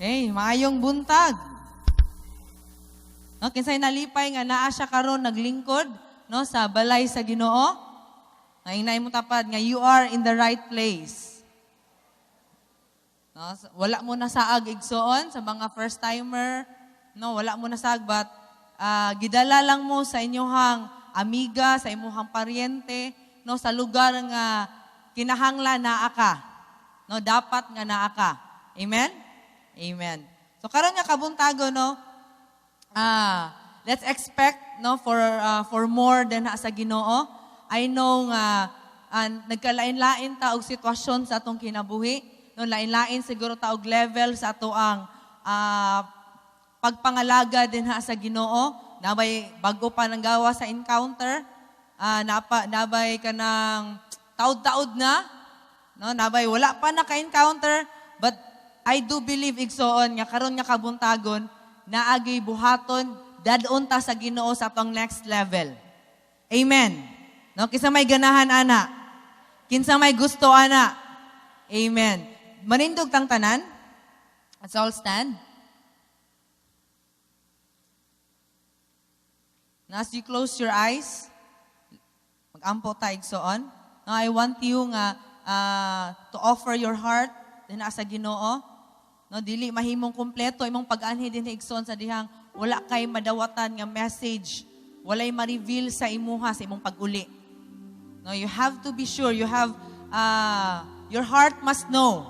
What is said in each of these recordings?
Okay, maayong buntag. No, kinsay nalipay nga naa siya karon naglingkod no sa balay sa Ginoo. Nga inay mo tapad nga you are in the right place. No, wala mo na saag igsoon sa mga first timer, no, wala mo na saag but gidala lang mo sa inyohang amiga, sa imong paryente, no, sa lugar nga kinahanglan naa ka. No, dapat nga naa ka. Amen? Amen. So karon nga kabuntago no, let's expect no for more than sa Ginoo. I know nga nagkalain-lain ta og sitwasyon sa atong kinabuhi. No, lain-lain siguro ta og level sa ato ang pagpangalaga din sa Ginoo. Nabay bago pa nang gawa sa encounter, nabay ka ng taud-taud na, no, nabay wala pa na ka-encounter, but I do believe igsoon nga karon nga kabuntagon naagi buhaton dadon ta sa Ginoo sa atong next level. Amen. No, kinsa may ganahan ana? Kinsa may gusto ana? Amen. Manindog tang tanan. Let's all stand. Now, as you close your eyes, mag-ampo ta igsoon. No, I want you nga to offer your heart din sa Ginoo. No, dili mahimong kumpleto imong pag-anhi din igsoon sa dihang wala kay madawatan nga message, walay ma-reveal sa imuha sa imong pag-uli. No, you have to be sure, you have your heart must know.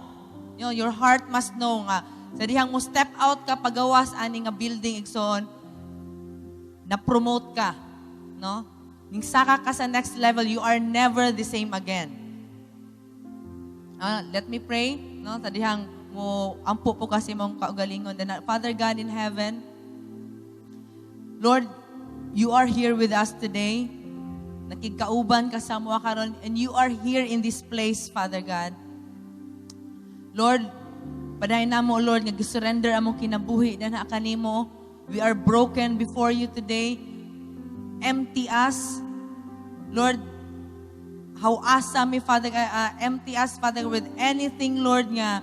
You know, your heart must know nga sa dihang mo step out ka pagawas ani nga building igsoon, na promote ka, no? Ning saka ka sa next level, you are never the same again. Let me pray, no? Sa dihang mo ampo po kasi mong kaugalingon. Father God in heaven, Lord, you are here with us today. Nakigkauban ka sa mga karon, and you are here in this place, Father God. Lord, paday na mo, Lord, nga gisurrender among kinabuhi na kanimo. We are broken before you today. Empty us, Lord. How awesome, Father, empty us, Father, with anything, Lord, nga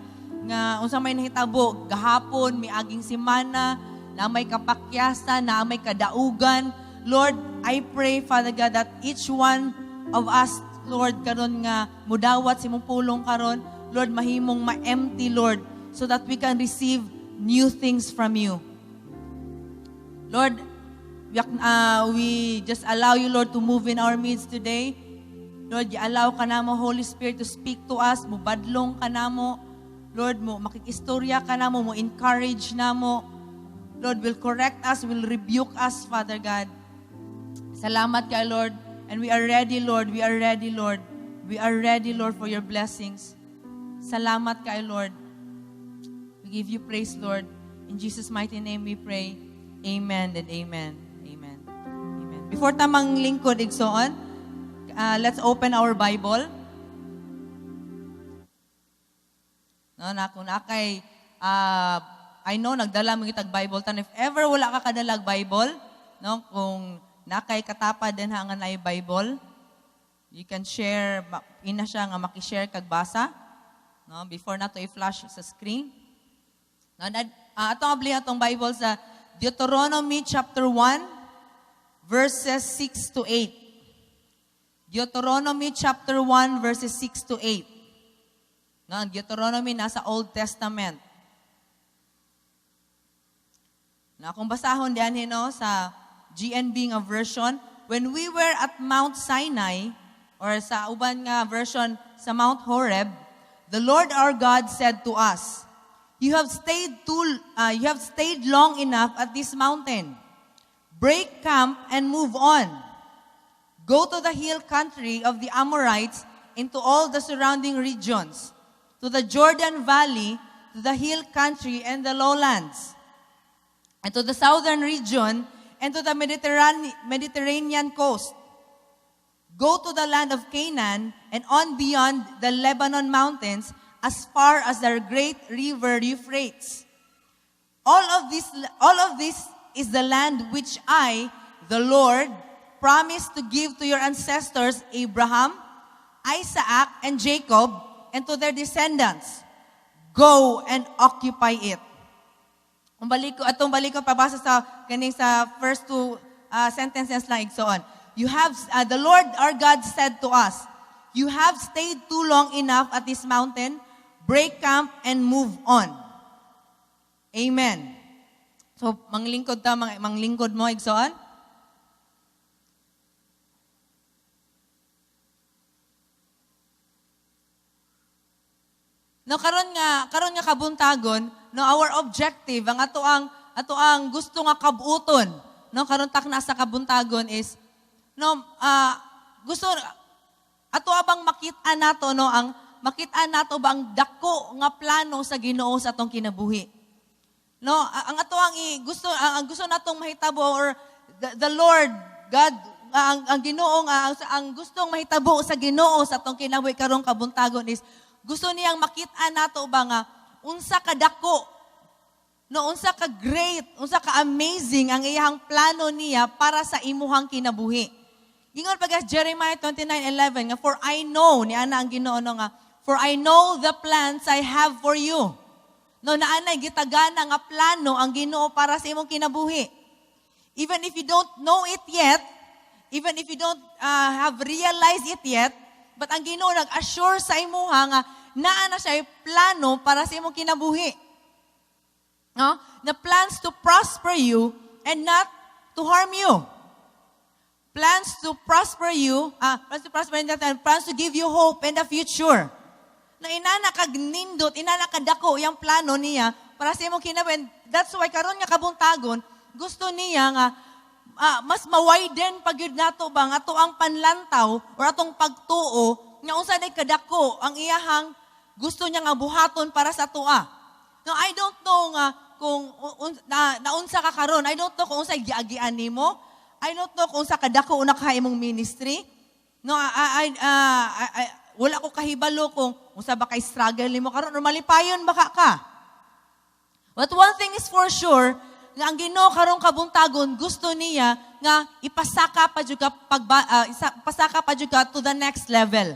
unsa may nahitabo gahapon miaging semana na may kapakyasan na may kadaugan. Lord, I pray, Father God, that each one of us, Lord, karon nga mudawat si mong pulong karon, Lord, mahimong ma-empty, Lord, so that we can receive new things from you. Lord, we just allow you, Lord, to move in our midst today. Lord, allow ka na mo, Holy Spirit, to speak to us, mubadlong ka na mo, Lord, mo makikistorya ka na mo encourage na mo. Lord, will correct us, will rebuke us, Father God. Salamat ka, Lord. And we are ready, Lord. We are ready, Lord. We are ready, Lord, for your blessings. Salamat ka, Lord. We give you praise, Lord. In Jesus' mighty name we pray. Amen and amen. Amen. Amen. Before tamang lingkod, igsoon, let's open our Bible. No, na kung nakay, I know, nagdala mo itag Bible. Tan if ever wala ka kadalag Bible, no, kung nakay katapad din nga na Bible, you can share, ina siya nga makishare kag basa, no, before na to i-flash sa screen. No, atong abli atong Bible sa Deuteronomy chapter 1, verses 6 to 8. Deuteronomy chapter 1, verses 6 to 8. No, ang Deuteronomy nasa Old Testament. Na kung basahon diyan sa GNB nga version, when we were at Mount Sinai, or sa uban nga version sa Mount Horeb, the Lord our God said to us, You have stayed long enough at this mountain. Break camp and move on. Go to the hill country of the Amorites, into all the surrounding regions, to the Jordan Valley, to the hill country and the lowlands, and to the southern region, and to the Mediterranean coast. Go to the land of Canaan, and on beyond the Lebanon mountains, as far as the great river Euphrates. All of this is the land which I, the Lord, promised to give to your ancestors Abraham, Isaac, and Jacob, and to their descendants. Go and occupy it. Atong balik ko pabasa sa kaning sa first two sentences lang igsoon. The Lord our God said to us, "You have stayed too long enough at this mountain. Break camp and move on." Amen. So manglingkod mo igsoon. No karon nga kabuntagon, no our objective ang ato ang gusto nga kabuton, no karon takna sa kabuntagon is gusto ato abang makita nato makita nato ba ang dako nga plano sa Ginoo sa atong kinabuhi. No, ang ato ang gusto natong mahitabo or the Lord God ang Ginoo ang gustong mahitabo sa Ginoo sa atong kinabuhi karong kabuntagon is gusto niyang makita nato ba nga unsa ka dako, no unsa ka great, unsa ka amazing ang iyang plano niya para sa imuhang kinabuhi. Gingon pag Jeremiah 29:11 nga for I know ni ana ang Ginoo nga for I know the plans I have for you. No naanay gitagana nga plano ang Ginoo para sa imong kinabuhi. Even if you don't know it yet, even if you don't have realized it yet, but ang Ginoo nag-assure sa imuha nga naa na siya plano para sa imong kinabuhi. No? The plans to prosper you and not to harm you. Plans to prosper you, plans to give you hope and a future. Na inana kag nindot, inana kadako yung plano niya para sa imong kinabuhi. That's why karon nga kabuntagon, gusto niya nga mas ma-widen pagyud nato bang ato ang panlantaw or atong pagtuo nga unsa day kadako ang iyahang gusto niya nga buhaton para sa tua. No, I don't know nga kung naunsa ka karon. I don't know kung unsa giagian nimo. I don't know kung unsa kadako una ka imong ministry. No, wala ko kahibalo kung unsa ba kay struggle nimo karon or malipayon baka ka. But one thing is for sure, nga ang Ginoo karong kabuntagon gusto niya nga ipasaka pa jud ka to the next level.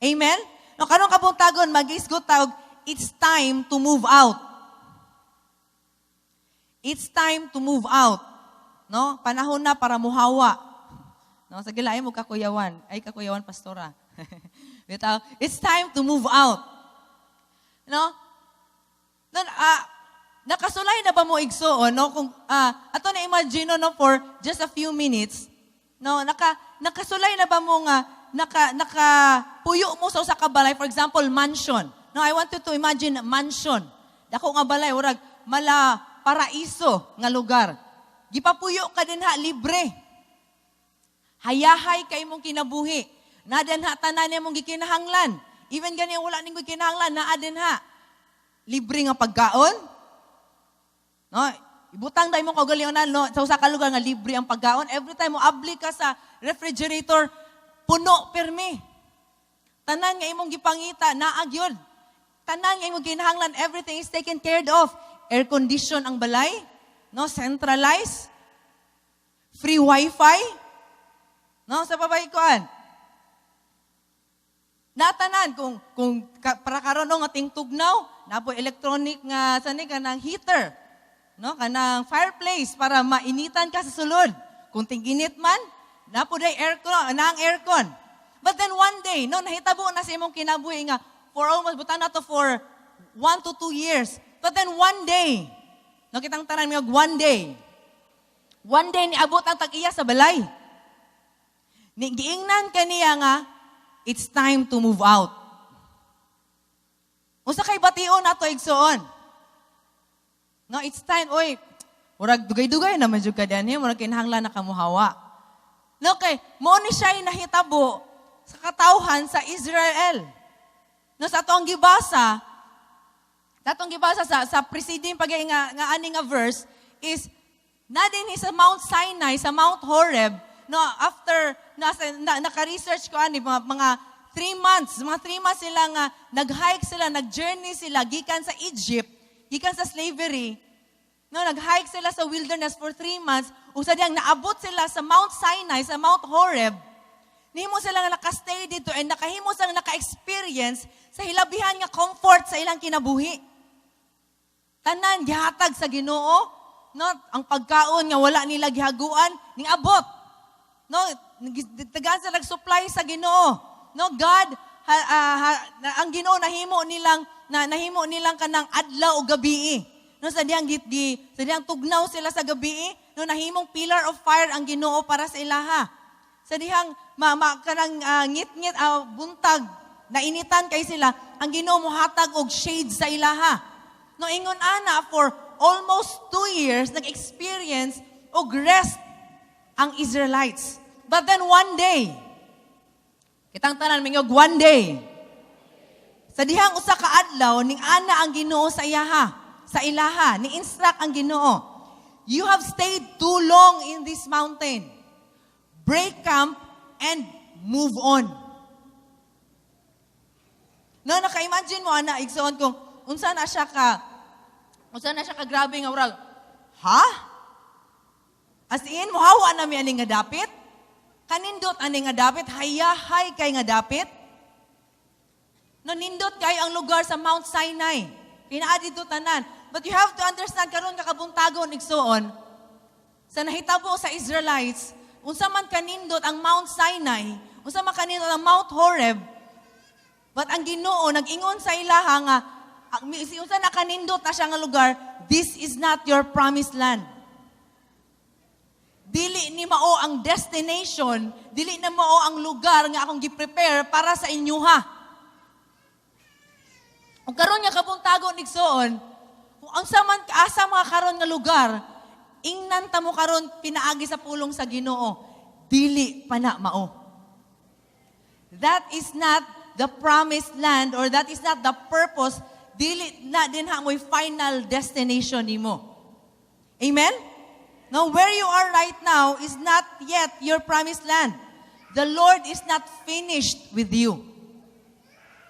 Amen? No karong kabuntagon mag-isgot tawag it's time to move out. It's time to move out. No? Panahon na para muhawa. No, sa gilaay mo kakuyawan. Ay kakuyawan pastora. Bitaw, it's time to move out. No? Nakasulay na ba mo igsoon, no? Kung ato na imagine no for just a few minutes, no, nakasulay na ba mo nga nakapuyo mo sa usa ka balay, for example, mansion. No, I want you to imagine mansion. Dako nga balay urag mala paraiso nga lugar. Gipapuyo ka din ha libre. Hayahay kay mong kinabuhi. Naden ha tanan mong gikinahanglan. Even gani wala ning gikinahanglan naa din ha. Libre nga pagkaon. No, ibutang day mo kaugalionan no sa usa ka lugar nga libre ang pagkaon. Every time mo abli ka sa refrigerator, puno permi. Tanan nga imong gipangita naa gyud. Tanan nga imong kinahanglan, everything is taken care of. Air condition ang balay, no, centralized. Free wifi. No, sa babay kuan. Natanan kung para karon nga ting tugnaw, napo electronic nga sani kanang heater. No, kanang fireplace para mainitan ka sa sulod. Kung tig-init man, napo day aircon. But then one day, no, nahitabo na sa imong kinabuhi nga for almost butan na to for 1 to 2 years. But then one day, no, kitang tanan nga one day niabot ang tag-iya sa balay. Giingnan kaniya nga it's time to move out. Unsa kay bation nato igsoon? No, it's time, oy, murag dugay-dugay na medyo ka diyan, murag kinahanglan na kamuhawa. No, kay, mo ni siya nahitabo sa katawhan sa Israel. No, sa atong gibasa sa preceding nga ani nga verse is na din sa Mount Sinai, sa Mount Horeb, no, after naka-research ko ani mga 3 months sila nga nag-hike sila, nag-journey sila gikan sa Egypt, gikan sa slavery. No, nag-hike sila sa wilderness for 3 months. Usa diyang naabot sila sa Mount Sinai, sa Mount Horeb. Nihimo sila nga naka-stay dito and nakahimo sila naka-experience sa hilabihan nga comfort sa ilang kinabuhi. Tanan gihatag sa Ginoo, no? Ang pagkaon nga wala nila gihaguan, ning abot. No, tagaan sa nag-supply sa Ginoo. No, God ang Ginoo nahimo nilang kanang adlaw o gabi. No, sa diyang tugnaw sila sa gabi, no, nahimong pillar of fire ang Ginoo para sa ilaha. Sa dihang kanang ngit-ngit buntag na initan kay sila, ang Ginoo mohatag og shade sa ilaha. No, ingon ana for almost 2 years nag-experience og rest ang Israelites. But then one day, kitang tanan mingog one day, sa dihang usa ka adlaw ning ana ang Ginoo sa ilaha, ni instruct ang Ginoo. You have stayed too long in this mountain. Break camp and move on. No, naka-imagine mo ana igsoon kung unsa na siya ka grabe nga urag. Ha? As in mohawa na mi ani nga dapit? Kanindot ani nga dapit, hayahay kay nga dapit? No, nindot kay ang lugar sa Mount Sinai. Pinaadi to tanan. But you have to understand karon kakabuntagon igsoon sa nahitabo sa Israelites, unsa man kanindot ang Mount Sinai, unsa man kanindot ang Mount Horeb, but ang Ginoo nag-ingon sa ilaha nga unsa na kanindot na siya nga lugar, this is not your promised land. Dili ni mao ang destination, dili na mao ang lugar nga akong gi-prepare para sa inyo ha. Kung karon nga kabuntagon igsoon, kung ang asa mga karon nga lugar, ingnan ta mo karon pinaagi sa pulong sa Ginoo, dili pa na mao. That is not the promised land or that is not the purpose, dili na din ha mo'y final destination nimo. Amen? Now, where you are right now is not yet your promised land. The Lord is not finished with you.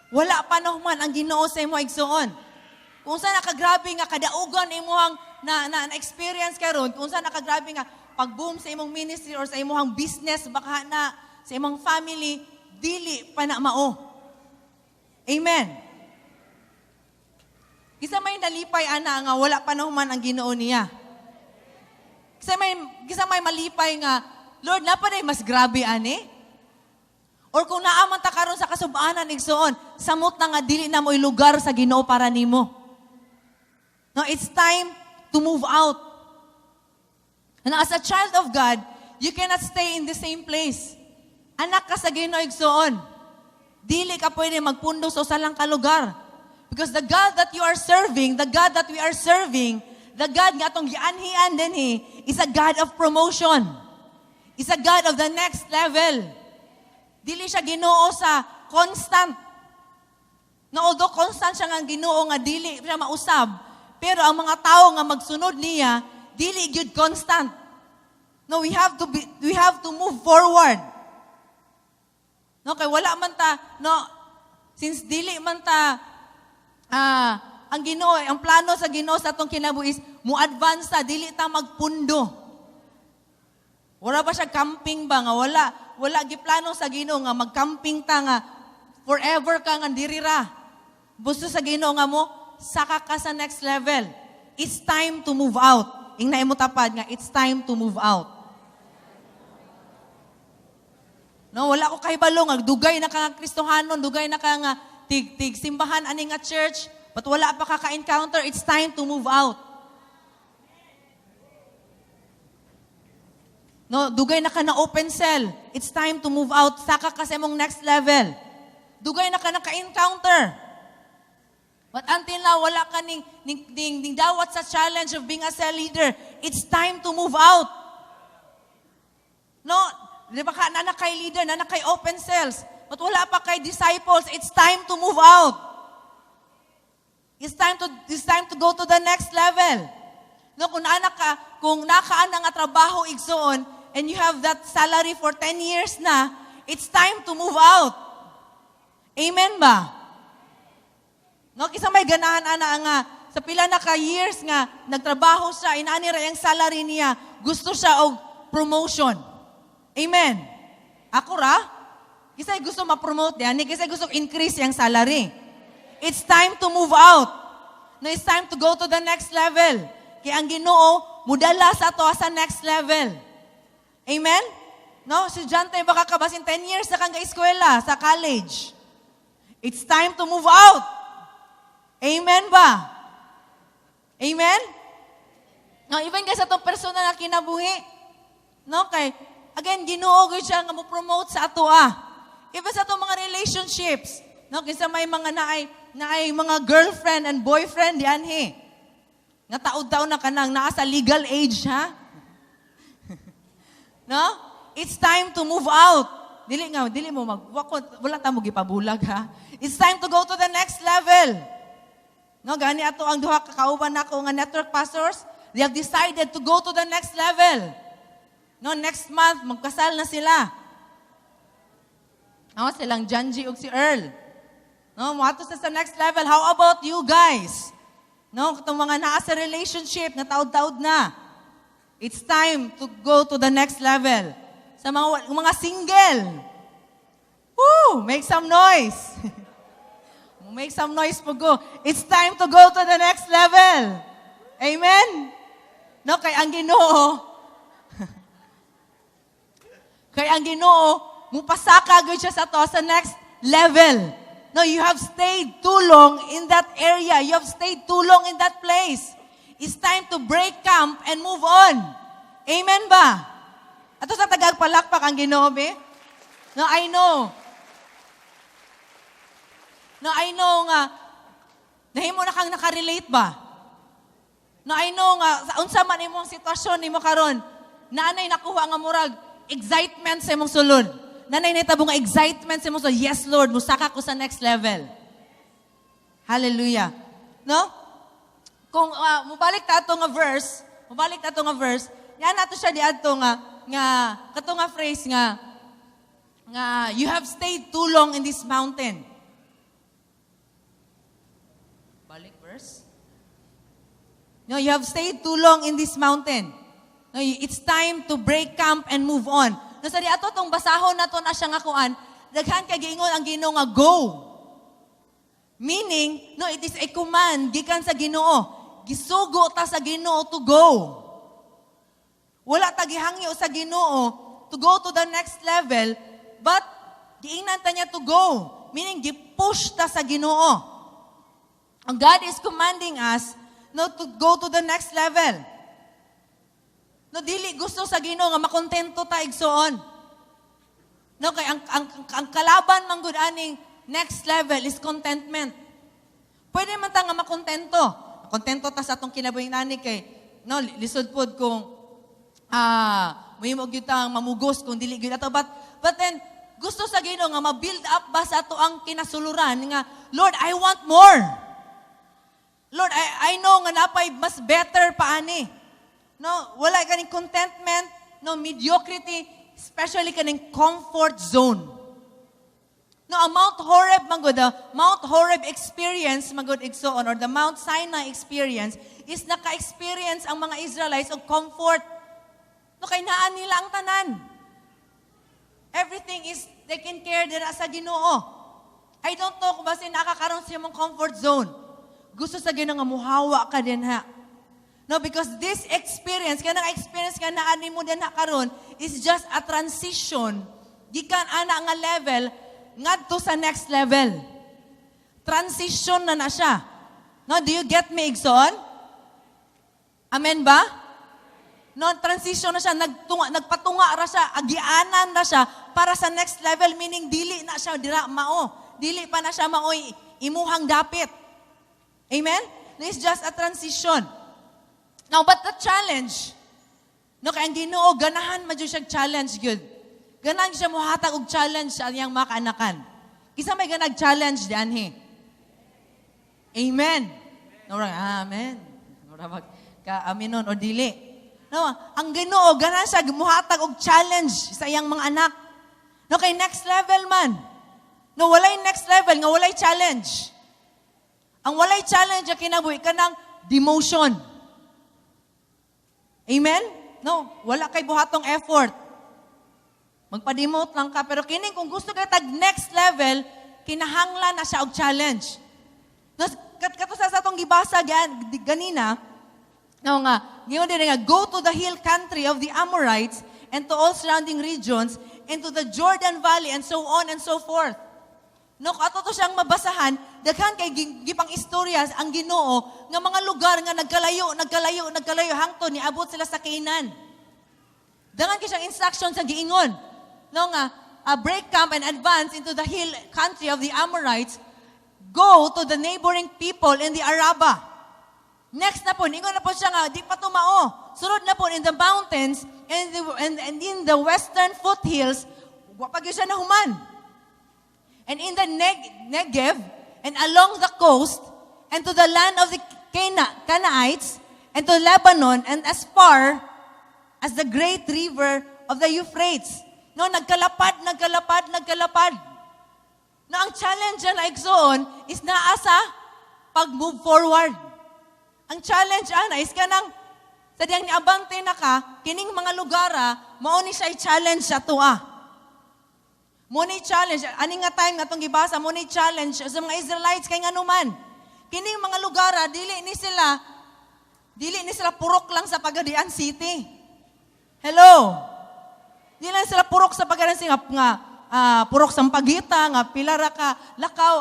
Wala pa naman ang Ginoo sa imo igsoon. Kung saan nakagrabe nga kadaugan imuhang na-experience karon, kung saan nakagrabe nga pag-boom sa imong ministry or sa imong business, baka na sa imong family, dili pa na mao. Amen. Kisa may nalipay ana nga wala pa naman ang Ginoo niya. Kisa may malipay nga, Lord, napaday mas grabe ani? Or kung naaman ta karon sa kasubanan igsoon, samot na nga dili na mo'y lugar sa Ginoo para nimo. No, it's time to move out. And as a child of God, you cannot stay in the same place. Anak ka sa Ginoo igsoon. Dili ka pwede magpundo sa usa lang ka lugar. Because the God that you are serving, the God that we are serving, the God nga atong gianhian dinhi is a God of promotion. Is a God of the next level. Dili siya Ginoo sa constant. No, although constant siya nga Ginoo nga dili siya mausab, pero ang mga tao nga magsunod niya, dili gyud constant. No, we have to move forward. No, kay wala man ta, no, since dili man ta ang Ginoo, ang plano sa Ginoo sa atong kinabuhi is mo-advance ta, dili ta magpundo. Wala ba siya camping ba nga wala giplano sa Ginoo nga mag-camping ta nga forever ka nga diri ra. Gusto sa Ginoo nga mo saka ka sa next level. It's time to move out. Ing naimo tapad nga it's time to move out. No, wala ko kahibalo nga dugay na ka nga Kristohanon, dugay na ka nga tig simbahan ani nga church, but wala pa ka encounter. It's time to move out. No, dugay na ka na open cell. It's time to move out. Saka ka sa imong next level. Dugay na ka encounter. But until now, wala ka ning dawat sa challenge of being a cell leader. It's time to move out. No, di ba ka na kay leader, na kay open cells. But wala pa kay disciples. It's time to move out. It's time to go to the next level. No, kung nakaan nga trabaho igsoon, and you have that salary for 10 years na, it's time to move out. Amen ba? No, kisa may ganahan ana nga sa pila na ka years nga nagtrabaho siya, inaani ra yung salary niya, gusto siya og promotion. Amen. Ako ra, kisay gusto ma-promote yan, kisay gusto increase yung salary. It's time to move out. No, it's time to go to the next level. Kaya ang Ginoo, mudala sa ato sa next level. Amen? No, si John tayo baka kabasin 10 years na kang eskwela, sa college. It's time to move out. Amen ba? Amen? No, even guys, itong personal na kinabuhi. No, kay, again, Ginoo gud siya nga mo promote sa ato Even sa itong mga relationships. No, kinsa may mga naay mga girlfriend and boyfriend diyan nga taod-taon na kanang naa sa legal age no? It's time to move out. Dili mo wala ta mo gipabulag It's time to go to the next level. No, gani ato ang duha ka kauban nako nga network pastors, they have decided to go to the next level. No, next month magkasal na sila. No, silang Janji ug si Earl. No, moadto sa next level. How about you guys? No, katong mga naa sa relationship na taod-taod na. It's time to go to the next level. Sa mga single. Woo! Make some noise. Make some noise po go. It's time to go to the next level. Amen? No, kay ang Ginoo. Kay ang Ginoo, mupasaka gyud siya sa to sa next level. No, you have stayed too long in that area. You have stayed too long in that place. It's time to break camp and move on. Amen ba? Ato sa tagagpalakpak ang Ginoo, be? No, I know. No, I know nga, nahimo na kang nakarelate ba? No, I know nga, sa unsa man imong sitwasyon nimo karon, nanay nakuha nga murag excitement sa imong sulod. Nanay nitabo nga excitement sa imong sulod. Yes, Lord, musaka ko sa next level. Hallelujah. No? Kung mubalik ta ato nga verse, yan nato siya di ato nga kato nga phrase nga you have stayed too long in this mountain. Balik verse. No, you have stayed too long in this mountain. No, it's time to break camp and move on. No, sa di ato tong basahon nato na siya nga kuan, daghan kay giingon ang Ginoo nga go. Meaning, no, it is a command gikan sa Ginoo. Gisugo ta sa Ginoo to go. Wala ta gihangyo sa Ginoo to go to the next level, but giingnan ta niya to go. Meaning, gipush ta sa Ginoo. And God is commanding us to go to the next level. No, dili gusto sa Ginoo nga makontento ta igsoon. No, kay ang kalaban man gud aning next level is contentment. Pwede man ta nga makontento. Kontento ta sa atong kinabuhing nani kay no lisod pod kung mahimo gyud tang mamugos kung dili gyud ato but then gusto sa Ginoo nga ma-build up ba sa ato ang kinasuluran nga Lord, I want more. Lord, I know nga napay mas better pa ani. No, wala kaning contentment, no mediocrity, especially kaning comfort zone. No, ang Mount Horeb manggod, the Mount Horeb experience manggod igsoon or the Mount Sinai experience is naka-experience ang mga Israelites og comfort. No, kay naan nila ang tanan. Everything is taken care dira sa Ginoo. I don't know kung basin nakakaroon sa imong comfort zone. Gusto sa Ginoo nga muhawa ka dinha. No, because this experience, kanang experience nga naani mo dinha karon is just a transition gikan ana nga level ngadto sa next level. Transition na siya. No, do you get me, Igsoon? Amen ba? No, transition na siya, nagpatunga ra siya, agianan na siya para sa next level, meaning dili na siya dira mao. Dili pa na siya maoy imuhang dapit. Amen? This is just a transition. Now, but the challenge, no, kaya ang Ginoo, ganahan man siya challenge good. Ganahan siya muhatag og challenge sa iyang mga kaanakan. Kisa may ganag challenge diyan Amen. No, amen. Murag ka aminon o dili. No, ang Ginoo ganahan siya muhatag og challenge sa iyang mga anak. No, kay next level man. No, walay next level nga walay challenge. Ang walay challenge ang kinabuhi kanang demotion. Amen? No, wala kay buhatong effort. Magpa-demote lang ka. Pero kining kung gusto ka tag next level, kinahanglan na siya og challenge. kato sa atong gibasa ganina, no nga, ngayon din nga, go to the hill country of the Amorites and to all surrounding regions and to the Jordan Valley and so on and so forth. No, ato to siyang mabasahan, daghan kay gipang istorya ang Ginoo nga mga lugar nga nagkalayo hangtod ni abot sila sa Canaan. Daghan kay siyang instructions sa giingon. No nga, break camp and advance into the hill country of the Amorites. Go to the neighboring people in the Araba. Next na po, ingon na po siya nga, di pa tumao. Sunod na po in the mountains and in the western foothills, wapag yun siya nahuman. And in the Negev, and along the coast, and to the land of the Canaanites, and to Lebanon, and as far as the great river of the Euphrates. No, nagkalapad. No, ang challenge na igsoon is naasa pag-move forward. Ang challenge is kanang sadyang niabante na ka, kining mga lugara, mauni siya i-challenge siya to Muni challenge, aning nga time nga itong gibasa, muni challenge sa mga Israelites kay nga numan. Kining mga lugara, dili ni sila purok lang sa Pagadian City. Hello? Dili lang sila purok sa Pagadian City nga purok sa Pagita, nga pilara ka, lakaw,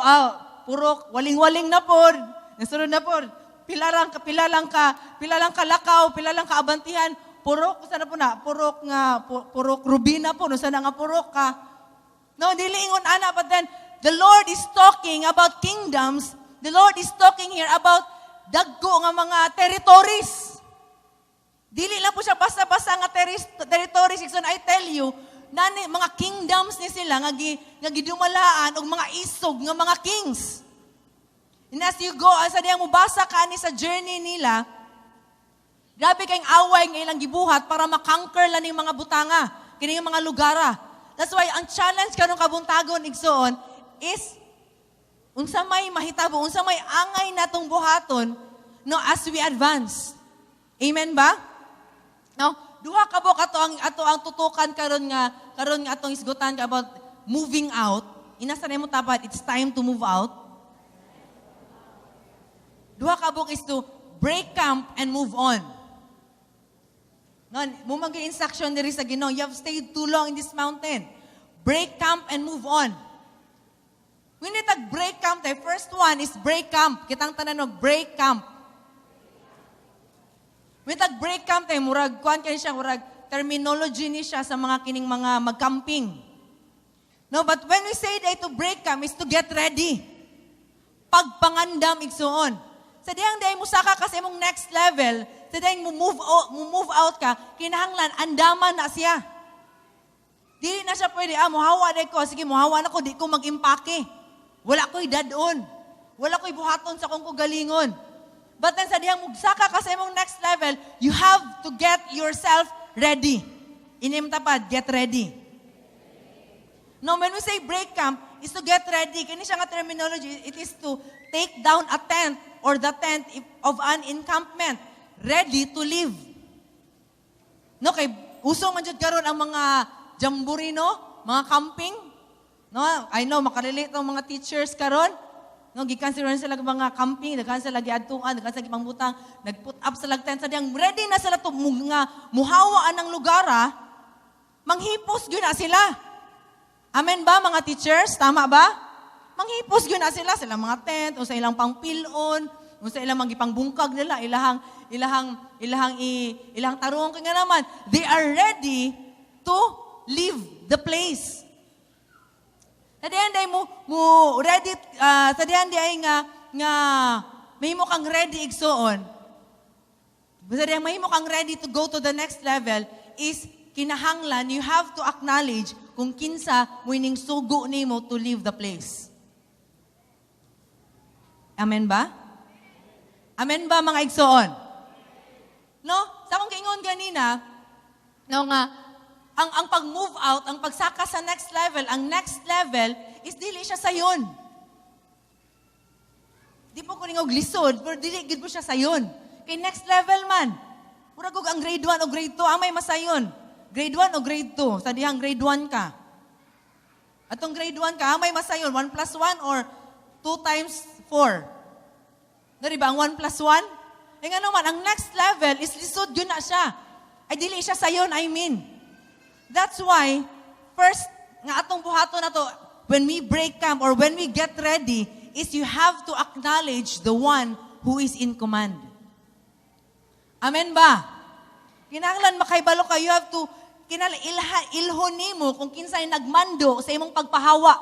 purok, waling-waling na pod. Nasunod na pod. Pila lang ka lakaw, pila lang ka abantihan, purok, sana po na, purok rubina po, sana nga purok ka. No, dili ingon ana, but then the Lord is talking about kingdoms. The Lord is talking here about dagko nga mga territories. Dili lang po siya basta-basta nga territories. So I tell you, nani mga kingdoms ni sila nga gidumalaan og mga isog nga mga kings. And as you go, sa diyang mubasa ka ni sa journey nila, grabe kayong away nga ilang gibuhat para makonquer lang ng mga butanga, kining mga lugara. That's why ang challenge kanong kabuntagon igsoon is unsa may mahitabo, unsa may angay natong buhaton no as we advance. Amen ba? No, duha ka bo ato ang tutukan karon nga atong isgutan about moving out. Inasa nimo tapat, it's time to move out. Duha ka book is to break camp and move on. No, mumagi instruction diri sa Ginoo, you have stayed too long in this mountain. Break camp and move on. We need to break camp. The first one is break camp. Kitang tanan break camp. We need to break camp tayo, murag kuan kay siya, murag terminology ni siya sa mga kining mga magcamping. No, but when we say that to break camp is to get ready. Pagpangandam igsuon. Sa diyang day mo saka kasi mong next level, sa diyang mo move out ka, kinahanglan, andaman na siya. Dili na siya pwede, muhawa na ko, sige, muhawa na ko, di ko mag-impake. Wala ko'y dadon. Wala ko'y buhaton sa kong kugalingon. But then sa diyang mugsaka kasi mong next level, you have to get yourself ready. Inim tapad, get ready. No, when we say break camp, is to get ready. Kini siya nga terminology, it is to take down a tent or the tent of an encampment, ready to live. No, kay usong man jud karon ang mga jamboree, no? Mga camping. No, I know makarelate ang mga teachers karon. No, gikan sila mga camping, daghan sila giadtuan, daghan sila gipangbutang, nagput up sila tent sa diyang ready na sila to nga muhawaan ng lugar, manghipos gyud na sila. Amen ba mga teachers? Tama ba? Manghipos gyud na sila mga tent, o sa ilang pangpilon, o sa ilang magipangbungkag nila, ilang tarong kaya naman. They are ready to leave the place. Sa diyan day mo ready, sa diyan day nga mahimo kang ready igsoon. Sa diyan mahimo kang ready to go to the next level is kinahanglan, you have to acknowledge kung kinsa muining sugo nimo to leave the place. Amen ba? Amen ba mga igsoon? No? Sa akong kaingon ganina, no nga, ang pag-move out, ang pagsaka sa next level, ang next level is dili siya sayon. Di po ko ningog lisod, pero dili gid po siya sayon. Kay next level man. Mura kog ang grade 1 o grade 2, amay masayon. Grade 1 o grade 2, sa dihang grade 1 ka. Atong grade 1 ka, amay masayon, 1 plus 1 or 2 times 4. No, diba? Ang 1 plus 1? Nga naman, ang next level is lisod yun na siya. Ay, dili siya sayon, I mean. That's why, first, nga atong buhato na to, when we break camp or when we get ready, is you have to acknowledge the one who is in command. Amen ba? Kinahanglan makaibalo ka, you have to, ilhon nimo kung kinsay nagmando sa imong pagpahawa.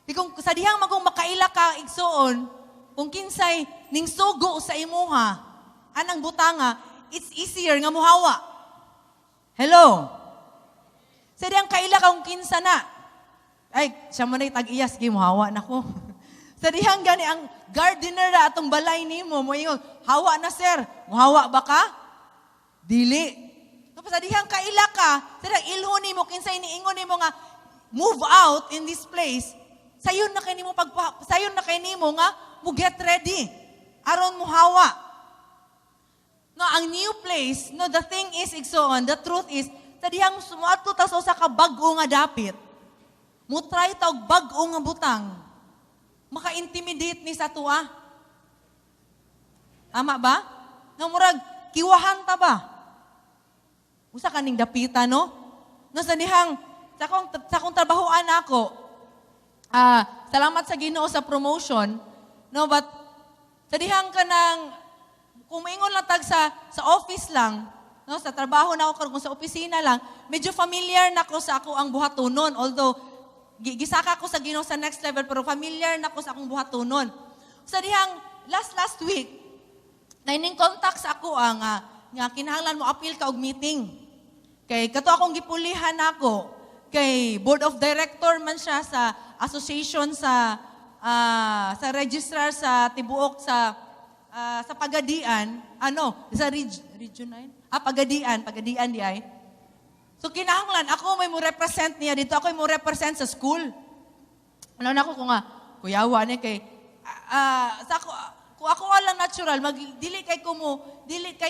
Di kung sa dihang magong makaila ka igsoon, kung kinsay ning sugo sa imuha, anang butanga, it's easier nga muhawa. Hello? Sa diyang kaila ka kung kinsa na. Ay, siya mo na tag-iyas, muhawa na ko. Sa diyang gani, ang gardener na atong balay ni mo ingon, hawa na sir, muhawa ba ka? Dili. Tapos sa diyang kaila ka, sa diyang ilhon ni mo, kinsay niingon ni mo nga, move out in this place, sayon na kay nimo nga, mo get ready. Aron mo hawa. No, ang new place, no, the thing is, igsoon, the truth is, sa dihang sumuato ta sa ka bag-o nga dapit, mo try ta og bag-o nga butang, maka-intimidate ni sa tuwa. Tama ba? No, murag, kiwahan ta ba? Usa kaning dapita, no? No, sa dihang, sa kong trabahoan ako, salamat sa Ginoo sa promotion, no, but sa dihang ka ng, kung maingon lang tag sa office lang, no, sa trabaho na ako, kung sa opisina lang, medyo familiar na ko sa ako ang buhatonon. Although, gisaka ko sa Ginoo sa next level, pero familiar na ko sa akong buhatonon. Sa dihang, last week, naining contact sa ako nga kinahanglan mo appeal ka og meeting. Kay kato akong gipulihan ako, kay board of director man siya sa association sa registrar sa tibuok sa Pagadian, sa region 9? Pagadian di ay. So kinahanglan, ako may mo represent niya dito, ako may mo represent sa school. Ano na ako kung kuyawa niya kay, kung ako lang natural, dili kay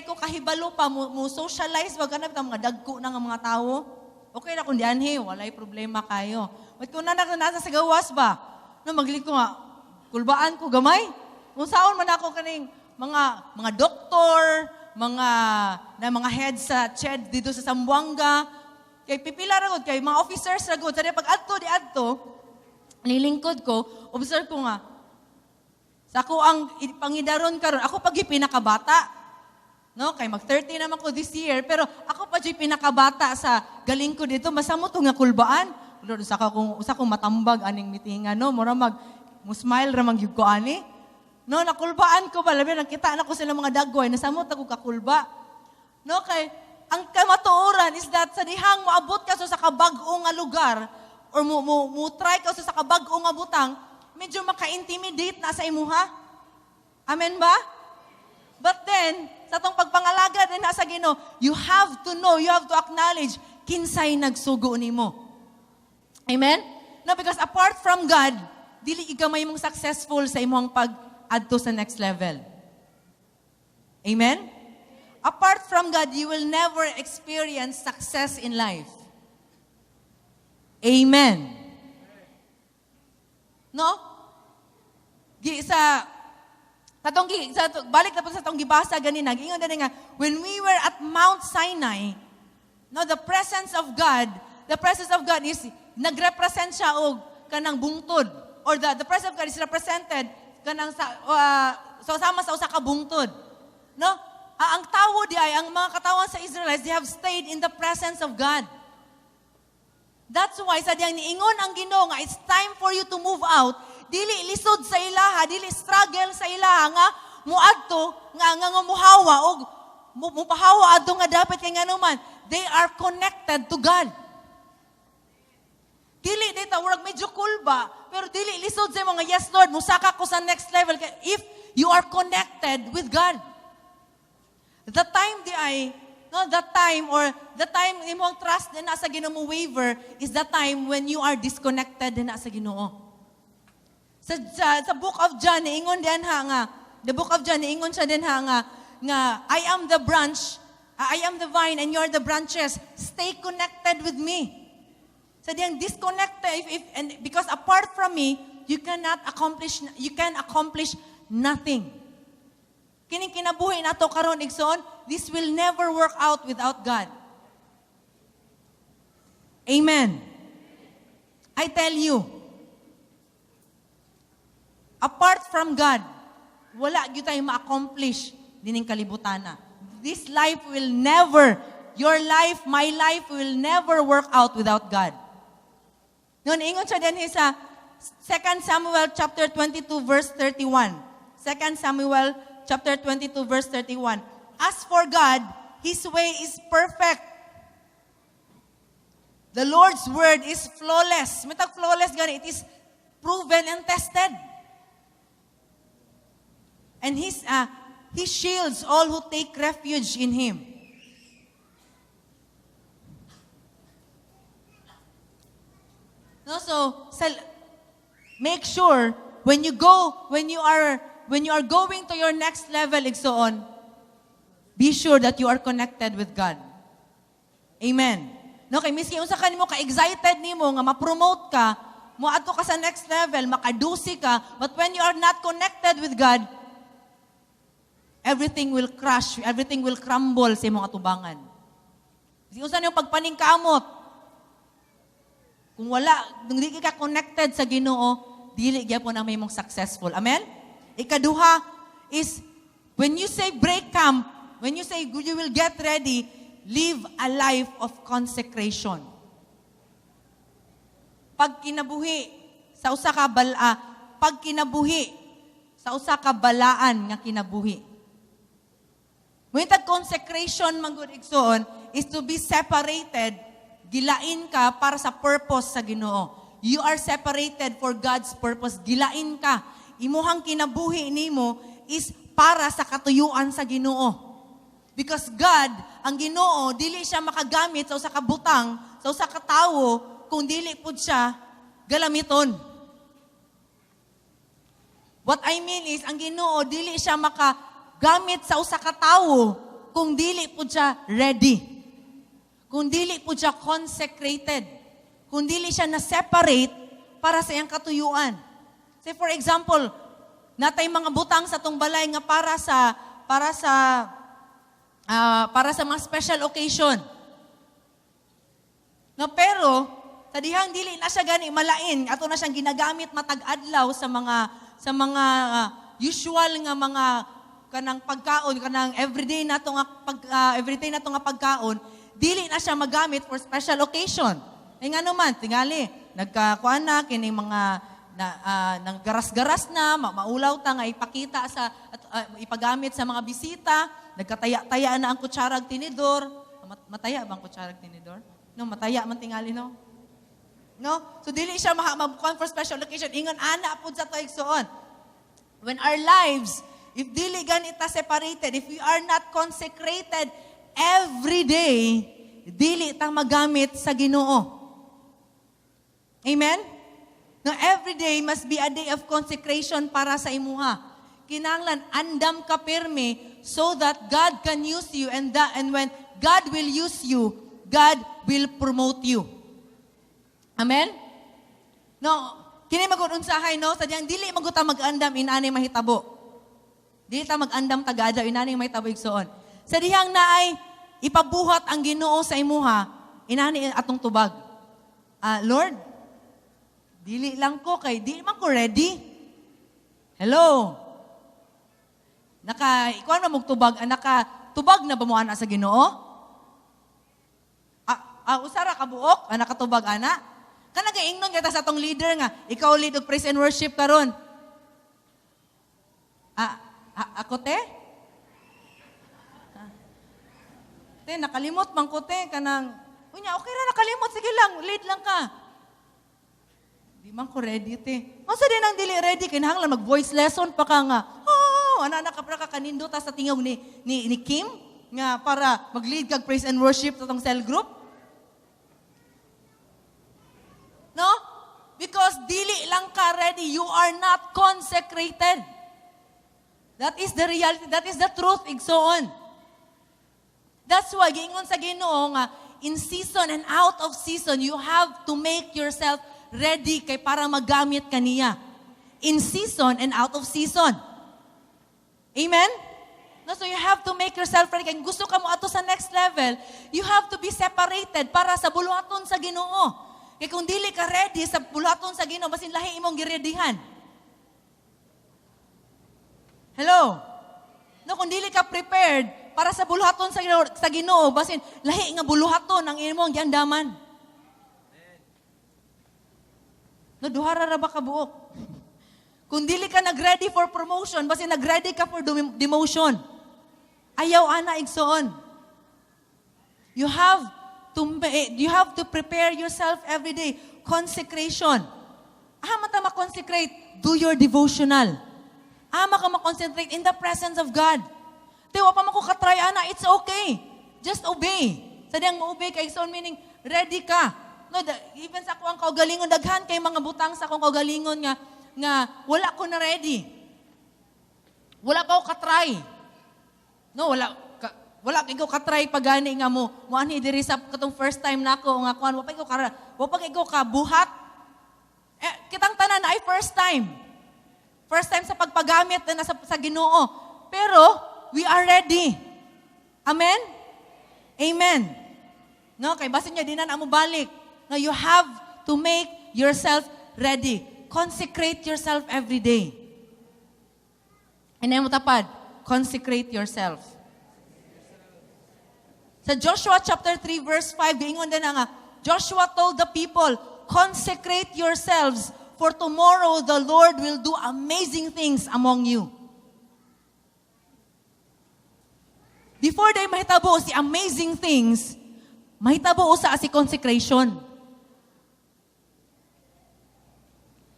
ko kahibalo pa, mo socialize, wag ka na mga dagko na nga mga tao. Okay na kung diyan, walay problema kayo. Wait kung nasa sa gawas ba? No, maglig ko nga, kulbaan ko gamay. Kung saan man ako kaning mga doktor, mga heads sa CHED dito sa Zamboanga, kay pipila ragod, kay mga officers ragod, sa pag adto, nilingkod ko, observe ko nga, sa ako ang pangidaron karon, ako pag pinakabata. No, kay mag-30 naman ko this year, pero ako pa pinakabata sa galing ko dito, masamo to nga kulbaan. Lord, usa kong matambag aning mitingan, no, mura mo smile ra magyud ko ani. No, nakulbaan ko ba, labi nakita na ko sila mga dagway, nasamot ako kakulba. No, kay ang kamatuoran is that sa dihang moabot ka sa kabag-o nga lugar or mo try ka sa kabag-o nga butang, medyo maka-intimidate na sa imuha. Amen ba? But then, sa tong pagpangalaga din sa Ginoo, you have to know, you have to acknowledge kinsay nagsugo nimo. Amen? No, because apart from God, dili igamay mong successful sa imong pag-adto sa next level. Amen? Apart from God, you will never experience success in life. Amen. No? Balik na po sa itong gibasa ganina, ingon din nga, when we were at Mount Sinai, no, the presence of God is, nagrepresent siya og kanang bungtod, or the presence of God is represented kanang sama sa usa ka bungtod. No? Ang tawo di ay, ang mga katawan sa Israelites, they have stayed in the presence of God. That's why, sa diyang niingon ang Ginoo nga, it's time for you to move out. Dili lisod sa ilaha, dili struggle sa ilaha nga, muadto, nga muhawa, o mupahawa adto nga dapat kay nga naman. They are connected to God. Dili dito, warag medyo cool ba, pero dili lisod sa mga, yes Lord, musaka ko sa next level. If you are connected with God. The time imong trust din sa Ginoo mo waver is the time when you are disconnected din sa Ginoo. Sa Book of John, niingon din the Book of John, niingon siya din nga, I am the branch, I am the vine, and you are the branches. Stay connected with me. So diyang disconnected, because apart from me, you can accomplish nothing. Kining kinabuhi nato karon igsoon, this will never work out without God. Amen. I tell you, apart from God, wala gyud tayo ma-accomplish dining kalibutan na. This life will never, your life, my life will never work out without God. Noon, ingon siya din sa 2 Samuel chapter 22 verse 31. 2 Samuel chapter 22 verse 31. As for God, His way is perfect. The Lord's word is flawless. Mitag flawless gani, it is proven and tested. And He shields all who take refuge in Him. No, so make sure when you are going to your next level, igsoon, be sure that you are connected with God. Amen. No, kay miski unsa kanimo ka excited nimo nga ma-promote ka, moadto ka sa next level, makadusi ka, but when you are not connected with God, everything will crash, everything will crumble sa imong atubangan. Miski unsa nimo pagpaningkamot, kung di ka connected sa Ginoo, dili gyapon ang mahimong successful. Amen? Ikaduha is, when you say break camp, when you say you will get ready, live a life of consecration. Pag kinabuhi sa usa ka balaan nga kinabuhi. Muhintag consecration manggod igsoon is to be separated, gilain ka para sa purpose sa Ginoo. You are separated for God's purpose. Gilain ka. Imuhang kinabuhi nimo is para sa katuyuan sa Ginoo. Because God, ang Ginoo, dili siya makagamit sa usa ka butang, sa usa ka tawo, kung dili pud siya galamiton. What I mean is, ang Ginoo, dili siya makagamit sa usa ka tawo, kung dili pud siya ready. Kung dili pud siya consecrated. Kung dili siya na-separate para sa iyang katuyuan. Say for example, natay mga butang sa tong balay nga para sa mga special occasion. No, pero sa dihang dili na siya gani malain, ato na siyang ginagamit matag adlaw sa mga usual nga mga kanang pagkaon, kanang everyday nato nga pagkaon, dili na siya magamit for special occasion. Ay nga naman, tingali, nagkakuan na kining mga nang garas-garas na, maulaw ta nga ipakita ipagamit sa mga bisita, nagkataya-taya na ang kutsarag tinidor. Mataya ba ang kutsarag tinidor? No, mataya man tingali, no? No? So, dili siya mabukuan for special occasion. Ingon, ana po sa toigsoon. When our lives, if dili ganita separated, if we are not consecrated every day, dili tang magamit sa Ginoo. Amen? No, every day must be a day of consecration para sa imuha. Kinahanglan andam ka pirmi so that God can use you, and when God will use you, God will promote you. Amen? No, kini magununsahay no, sadyang dili maguta mag-andam inani mahitabo. Dili ta mag-andam tagada inani mahitabo igsoon. Sa dihang naay ipabuhat ang Ginoo sa imuha, inani atong tubag. Lord, dili lang ko kay di man ko ready. Hello. Ikuan na magtubag, nakatubag na ba mo ana sa Ginoo? Usara ka buok, nakatubag ana. Kana gaingnon kita sa tong leader nga, ikaw lead og praise and worship karon. Ako te? Te, nakalimot man ko te kanang unya, okay ra nakalimot, sige lang, lead lang ka. Di man ko ready te. Unsa din ang dili ready kinahanglan mag-voice lesson pa ka nga. Ana ka para kanindot sa tingog ni Kim nga para mag-lead kag praise and worship sa tong cell group. No? Because dili lang ka ready, you are not consecrated. That is the reality, that is the truth, igsoon. That's why giingon sa Ginoo nga in season and out of season, you have to make yourself ready kay para magamit kaniya. In season and out of season. Amen? No, so you have to make yourself ready. Kung gusto ka mo ato sa next level, you have to be separated para sa buluhaton sa Ginoo. Kaya kung dili ka ready sa buluhaton sa Ginoo, basin lahi imong giredihan. Hello? No, kung dili ka prepared para sa buluhaton sa Ginoo, basin lahi nga buluhaton ang imong giandaman. No, duhara ra ba ka buok? Kung dili ka nag-ready for promotion, basin nag-ready ka for demotion. Ayaw ana igsoon. You have to prepare yourself every day. Consecration. Mata ma-consecrate, do your devotional. Ka ma-concentrate in the presence of God. Tiwa pa ko katry ana, it's okay. Just obey. Sadyang mo-obey ka igsoon, meaning ready ka. No, even sa akong kaugalingon, daghan kay mga butang sa akong kaugalingon nga wala ko na ready. Wala pa ako katry. No, wala ikaw katry pagani nga mo ani diri sa katong first time nako nga kuan wa pa ikaw ka buhat. Kitang tanan ay first time. First time sa pagpagamit na sa Ginoo. Pero we are ready. Amen? Amen. No, kay basin niya di na mo balik. No, you have to make yourself ready. Consecrate yourself every day. And then tapad, consecrate yourself. Sa Joshua chapter 3 verse 5, giingon din nga, Joshua told the people, consecrate yourselves, for tomorrow the Lord will do amazing things among you. Before they mahitabo si amazing things, mahitabo usa si consecration.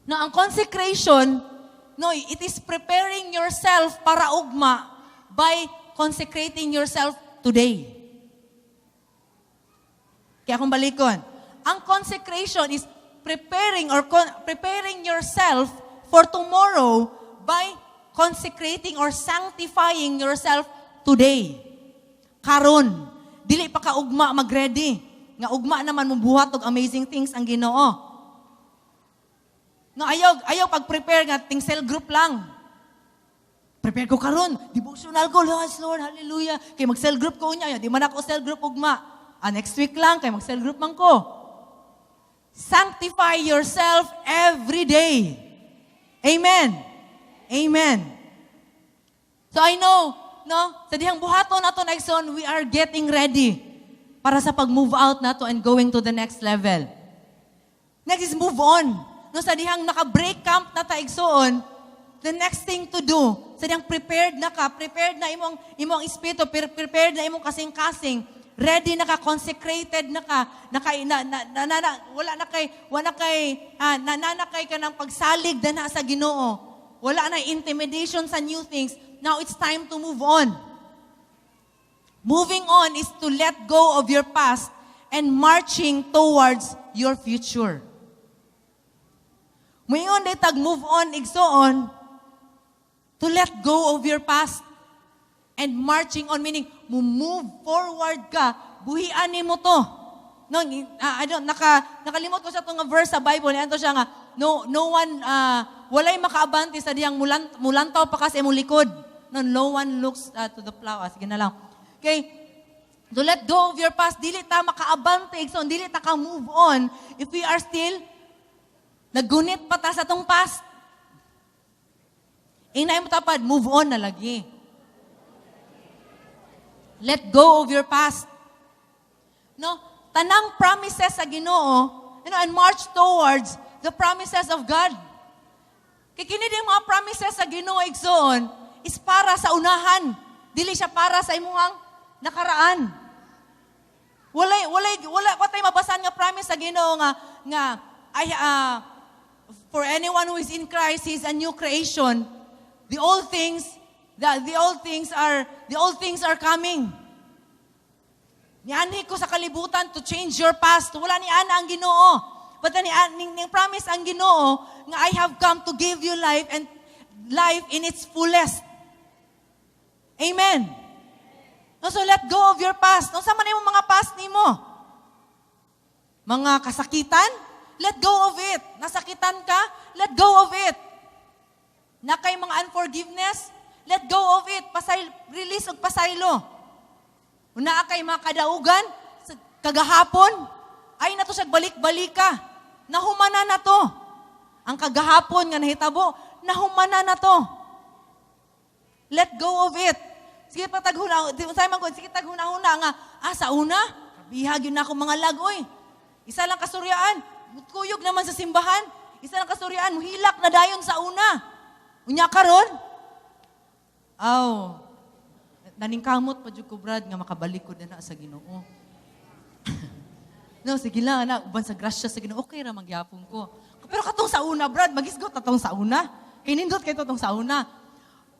No, ang consecration, no, it is preparing yourself para ugma by consecrating yourself today. Kaya akong balikon. Ang consecration is preparing yourself for tomorrow by consecrating or sanctifying yourself today. Karon, dili pa ka ugma mag-ready. Nga ugma naman mubuhat og amazing things ang Ginoo. No, ayaw pag-prepare nga ting cell group lang. Prepare ko karon, devotional ko, Lord, hallelujah. Kay mag-cell group ko unya, di man ako cell group ugma. Next week lang kay mag-cell group man ko. Sanctify yourself every day. Amen. Amen. So I know, no, sa dihang buhaton nato na igsoon, we are getting ready para sa pag-move out nato and going to the next level. Next is move on. No, sa dihang naka-break camp na taigsoon, the next thing to do, sa dihang prepared na imong espiritu, prepared na imong kasing-kasing, ready na ka, consecrated na ka, wala na kay ka ng pagsalig na sa Ginoo. Wala na intimidation sa new things. Now it's time to move on. Moving on is to let go of your past and marching towards your future. Ngayon, day move on, igsoon, to let go of your past and marching on, meaning, move forward ka, buhian ni mo to. No, nakalimot ko sa itong verse sa Bible, ito siya nga, no one, walay makaabante sa diyang mulantaw pa kasi mong likod. No one looks to the plow. Sige na lang. Okay, to let go of your past, dili ta makaabante, igsoon, dili ta ka move on, if we are still nagunit pa ta sa tong past. Inay mo tapad, move on na lagi. Let go of your past. No, tanang promises sa Ginoo, and march towards the promises of God. Kaya kini din mga promises sa Ginoo igsoon is para sa unahan. Dili siya para sa imuhang nakaraan. Wala tay mabasan nga promise sa Ginoo nga for anyone who is in Christ, he is a new creation. The old things are coming. Nianhi ko sa kalibutan to change your past. Wala ni ana ang Ginoo. But ni promise ang Ginoo nga I have come to give you life and life in its fullest. Amen. So let go of your past. Sa man imong mga past nimo? Mga kasakitan? Let go of it. Nasakitan ka? Let go of it. Na kay mga unforgiveness? Let go of it. Release og pasaylo. Una kay mga kadaugan, kagahapon, ay na to siya balik-balika. Nahumana na to. Ang kagahapon nga nahitabo, nahumana na to. Let go of it. Sige pa taghuna, sige taghuna-huna nga, sa una, kabihag yun na ako mga lagoy. Isa lang kasuryaan, kuyog naman sa simbahan. Isa lang kasuryaan, hilak na dayon sa una. Unya karon, naningkamot pa jud ko Brad nga makabalik ko na sa Ginoo. No, sige lang na uban sa grasya sa Ginoo, okay ra magyapon ko. Pero katong sa una Brad, magisgot atong sa una. Kay nindot kay tong sa una.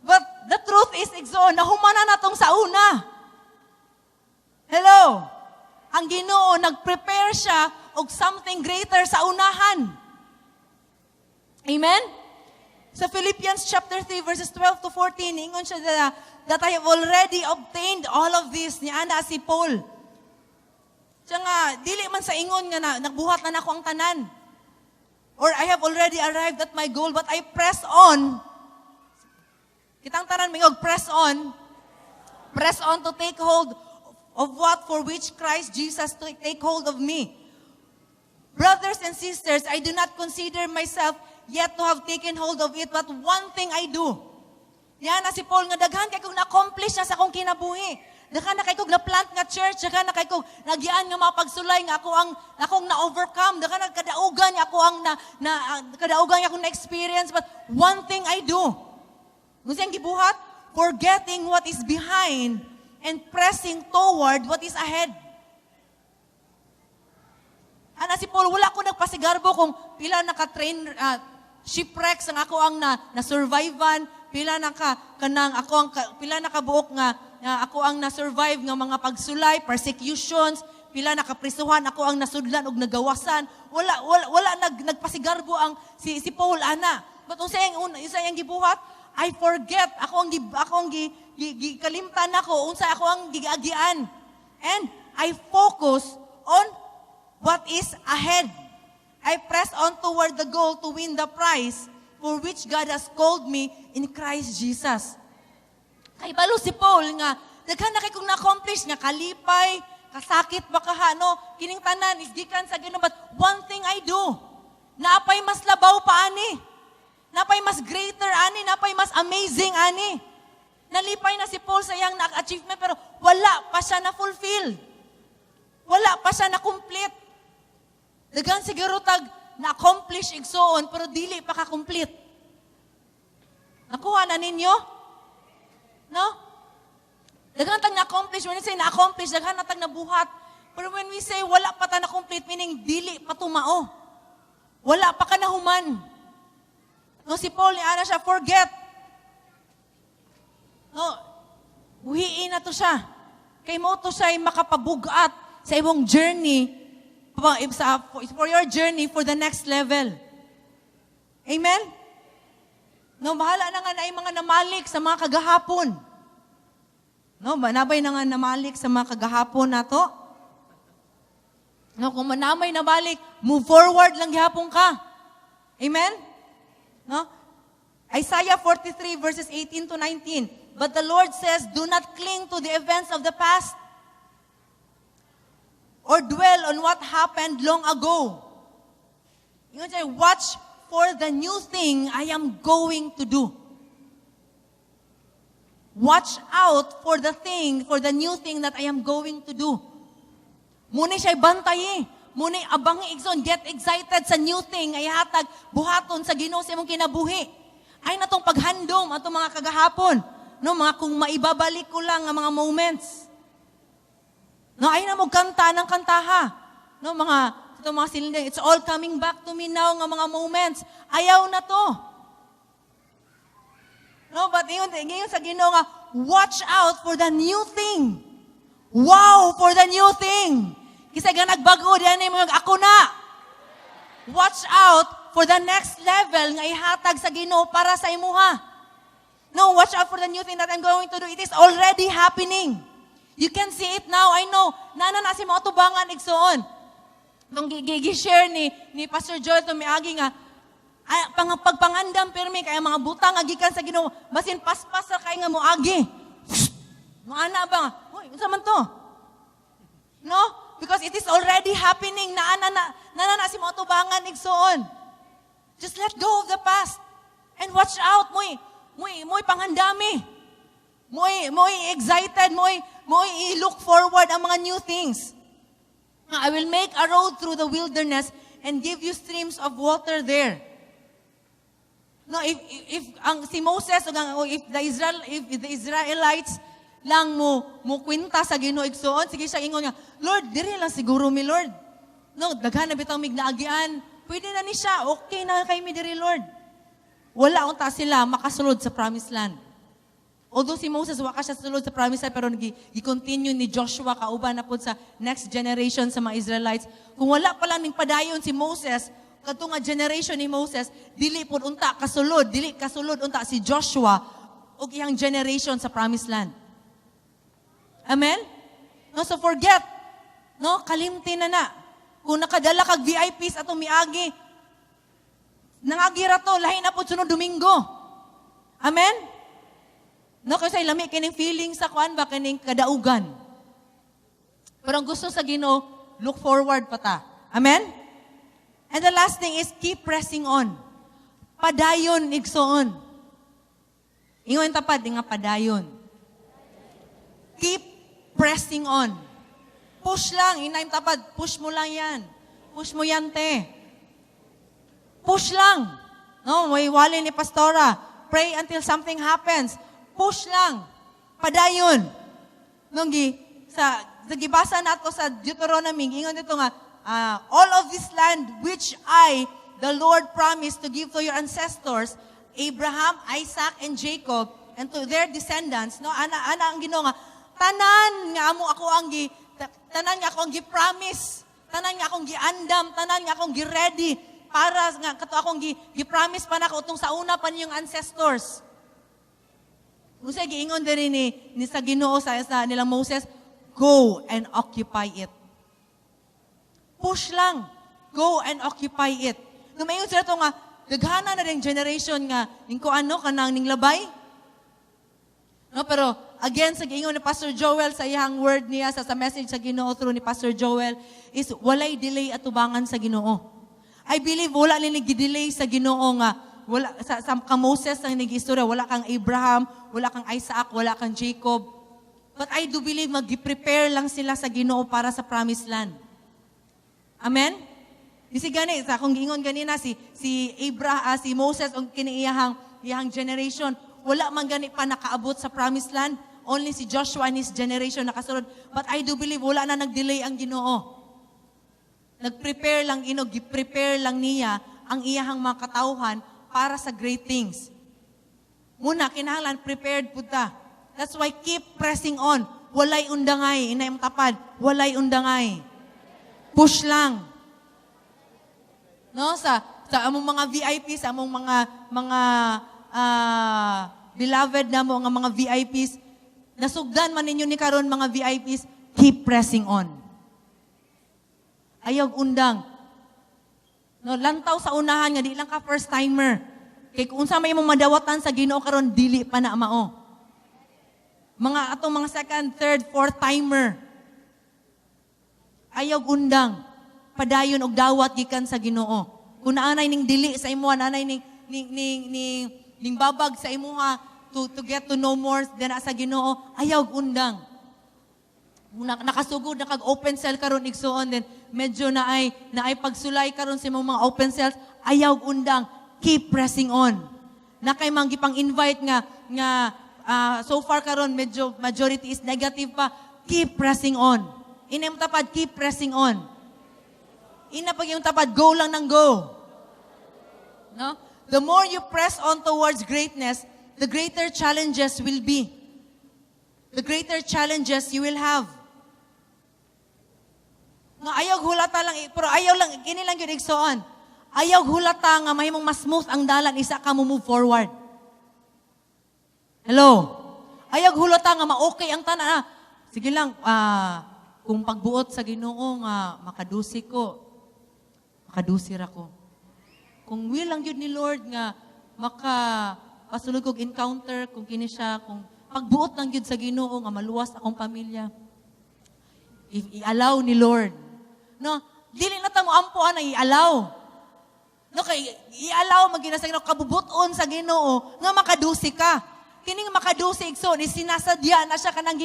But the truth is igsoon, nahumana na tong sa una. Hello. Ang Ginoo nagprepare siya og something greater sa unahan. Amen? Sa Philippians chapter 3 verses 12 to 14, ingon siya that I have already obtained all of this. Ni ana si Paul. Siya nga, dili man sa ingon nga nagbuhat na nako ang tanan. Or I have already arrived at my goal, but I press on. Kitang tanan mingog, press on. Press on to take hold of what for which Christ Jesus to take hold of me. Brothers and sisters, I do not consider myself yet to have taken hold of it, but one thing I do. Yan na si Paul nga daghan kay kog na-accomplish na sa akong kinabuhi. Daghan na kay kog na-plant nga church, daghan na kay kog nagyan nga mga pagsulay nga akong na-overcome, daghan na kadaugan nga ako ang kadaugan nga akong na-experience, but one thing I do. Kung siyang gibuhat, forgetting what is behind and pressing toward what is ahead. Ana si Paul, wala ko nagpasigarbo kung pila naka-train shipwrecks ang ako ang na-survivean, pila nakabuok nga ako ang na-survive nga mga pagsulay, persecutions, pila nakaprisuhan, ako ang nasudlan og nagawasan. Wala nagpasigarbo ang si Paul ana. But unsay ang gibuhat, I forget ako ang kalimtan ako unsa ako ang giagian. And I focus on what is ahead. I press on toward the goal to win the prize for which God has called me in Christ Jesus. Kay balo si Paul nga, daghan na kay kong na-accomplish nga kalipay, kasakit baka kining tanan is gikan sa Ginoo, but one thing I do, naapay mas labaw pa ani. Naapay mas greater ani, naapay mas amazing ani. Nalipay na si Paul sa iyang achievement pero wala pa siya na-fulfill. Wala pa siya na-complete. Dagan siguro na-accomplish igsoon, pero dili pa ka-complete. Nakuha na ninyo? No? Dagan na-accomplish. When we say na-accomplish, dagan na nabuhat. Pero when we say wala pa na-complete, meaning dili pa tumao. Wala pa ka nahuman. No, si Paul, ni ana siya, forget. No, buhiin na to siya. Kay mo to siya makapabugat sa ibong journey, for your journey for the next level. Amen? No, bahala na nga na yung mga namalik sa mga kagahapon. No, manabay na nga namalik sa mga kagahapon na to. No, kung manamay na balik, move forward lang gihapon ka. Amen? No? Isaiah 43 verses 18 to 19. But the Lord says, do not cling to the events of the past or dwell on what happened long ago. You say, watch for the new thing I am going to do. Watch out for the new thing that I am going to do. Muna siya'y bantay Muna abangi igsoon, get excited sa new thing ay hatag buhaton sa Ginoo sa imong kinabuhi. Ay natong paghandom atong mga kagahapon. No, mga kung maibabalik ko lang ang mga moments. No, ay na mo kanta ng kantaha. No, itong mga silindang, it's all coming back to me now nga mga moments. Ayaw na to. No, but ngayon sa Ginoo nga, watch out for the new thing. Wow, for the new thing. Kasi nga nagbago, diyan yung ako na. Watch out for the next level nga ihatag sa Ginoo para sa imuha. No, watch out for the new thing that I'm going to do. It is already happening. You can see it now. I know. Nana na si mga tubangan igsoon. Nung gigi-share ni Pastor Joel to miagi nga, Pagpangandam permi kaya mga butang agikan sa Ginoo, basin paspas sa kay nga mo agi. Mo ana ba? Hoy, unsa man to? No? Because it is already happening na si mga tubangan igsoon. Just let go of the past and watch out moy pangandami. Moy excited, moy look forward ang mga new things. I will make a road through the wilderness and give you streams of water there. No, if si Moses o if the Israelites lang mo kwenta sa Ginoo igsoon, sige siya ingon nga, Lord, diri lang siguro mi Lord. No, daghan na bitang mignaagian. Pwede na ni siya, okay na kay mi diri Lord. Wala unta sila makasulod sa promised land. Although si Moses wa ka siya sulod sa promised land, pero gi-continue ni Joshua kauban na pud sa next generation sa mga Israelites. Kung wala pa lang ning padayon si Moses, kadto nga generation ni Moses, dili pud unta kasulod unta si Joshua ug iyang generation sa promised land. Amen? No, so forget. No, kalimti na. Kung nakadala kag VIPs atong miagi, nangagira to, lahi na po sunod Domingo. Amen? No, kasi lami kining feeling sa kuan ba, kining kadaugan. Pero ang gusto sa Ginoo, look forward pa ta. Amen? And the last thing is, keep pressing on. Padayon, igsoon. Ingon tapad, nga padayon. Keep pressing on. Push lang, inaim tapad, push mo lang yan. Push mo yan, te. Push lang. No, may wali ni Pastora. Pray until something happens. Push lang. Padayon. Nung sa gibasa nato sa Deuteronomy, ingon dito nga, all of this land which I, the Lord, promised to give to your ancestors, Abraham, Isaac, and Jacob, and to their descendants, no, ana ang Ginoo nga, tanan nga akong gi-promise, tanan nga akong gi-andam, tanan nga akong gi-ready, para nga kato akong gi-promise pa nako utong sa una pa niyong ancestors. Usa giingon diri ni sa Ginoo sa nilang Moses, go and occupy it. Push lang. Go and occupy it. Numayon sila to nga, daghana na ring generation nga, ning kanang ning labay. No, pero again, sa giingon ni Pastor Joel sa iyang word niya, sa message sa Ginoo through ni Pastor Joel, is walay delay atubangan sa Ginoo. I believe wala nila gidelay sa Ginoo nga, wala, sa Moses ang nag-istorya, wala kang Abraham, wala kang Isaac, wala kang Jacob. But I do believe mag-prepare lang sila sa Ginoo para sa promised land. Amen? Kasi gani, sa kung giingon ganina, si Moses, ang iyang generation, wala man gani pa nakaabot sa promised land. Only si Joshua and his generation nakasunod. But I do believe, wala na nag-delay ang Ginoo. Nag-prepare lang, gi-prepare lang niya ang iyahang mga katauhan para sa great things. Muna, kinahanglan, prepared po ta. That's why keep pressing on. Walay undangay, inayang tapad, walay undangay. Push lang. No, sa among mga VIP, sa among mga beloved na mo, nga mga VIPs, nasugdan man ninyo ni karon mga VIPs, keep pressing on. Ayaw undang. No, lantaw sa unahan nga, di lang ka first timer. Kay kung sa may mong madawatan sa Ginoo karon, dili pa na mao. Atong mga second, third, fourth timer. Ayaw undang. Padayon og dawat gikan sa Ginoo. Kung naanay ning dili sa imo, naanay ning babag sa imuha to get to know more than sa Ginoo, ayaw undang. Nakasugod na kag open cell karon igsuon, then medyo naay pagsulay karon sa imong mga open cells, ayaw undang. Keep pressing on. Na kay mang gipang-invite nga so far karon medyo majority is negative pa. Keep pressing on. Inay mo tapad, keep pressing on. Ina pag yung tapad, go lang ng go. No? The more you press on towards greatness, the greater challenges will be. The greater challenges you will have. No, ayaw hulata lang, pero ayaw lang, kini lang yun igsoon. Ayaw hulata nga mahimong mas smooth ang dalan, isa ka mo move forward. Hello? Ayaw hulata nga ma-okay ang tanan. Sige lang, kung pagbuot sa Ginoo nga makadusir ako. kung will lang yun ni Lord nga maka pasulog kog encounter kung kini siya, kung pagbuot lang yun sa Ginoo nga maluwas akong pamilya. If i-allow ni Lord. No, dili na ta mo ampuan na i-allow. No, kay i-allow magina sa Ginoo kabubuton sa Ginoo nga makadusi ka. Kining makadusi igsoon is sinasadya na siya kanang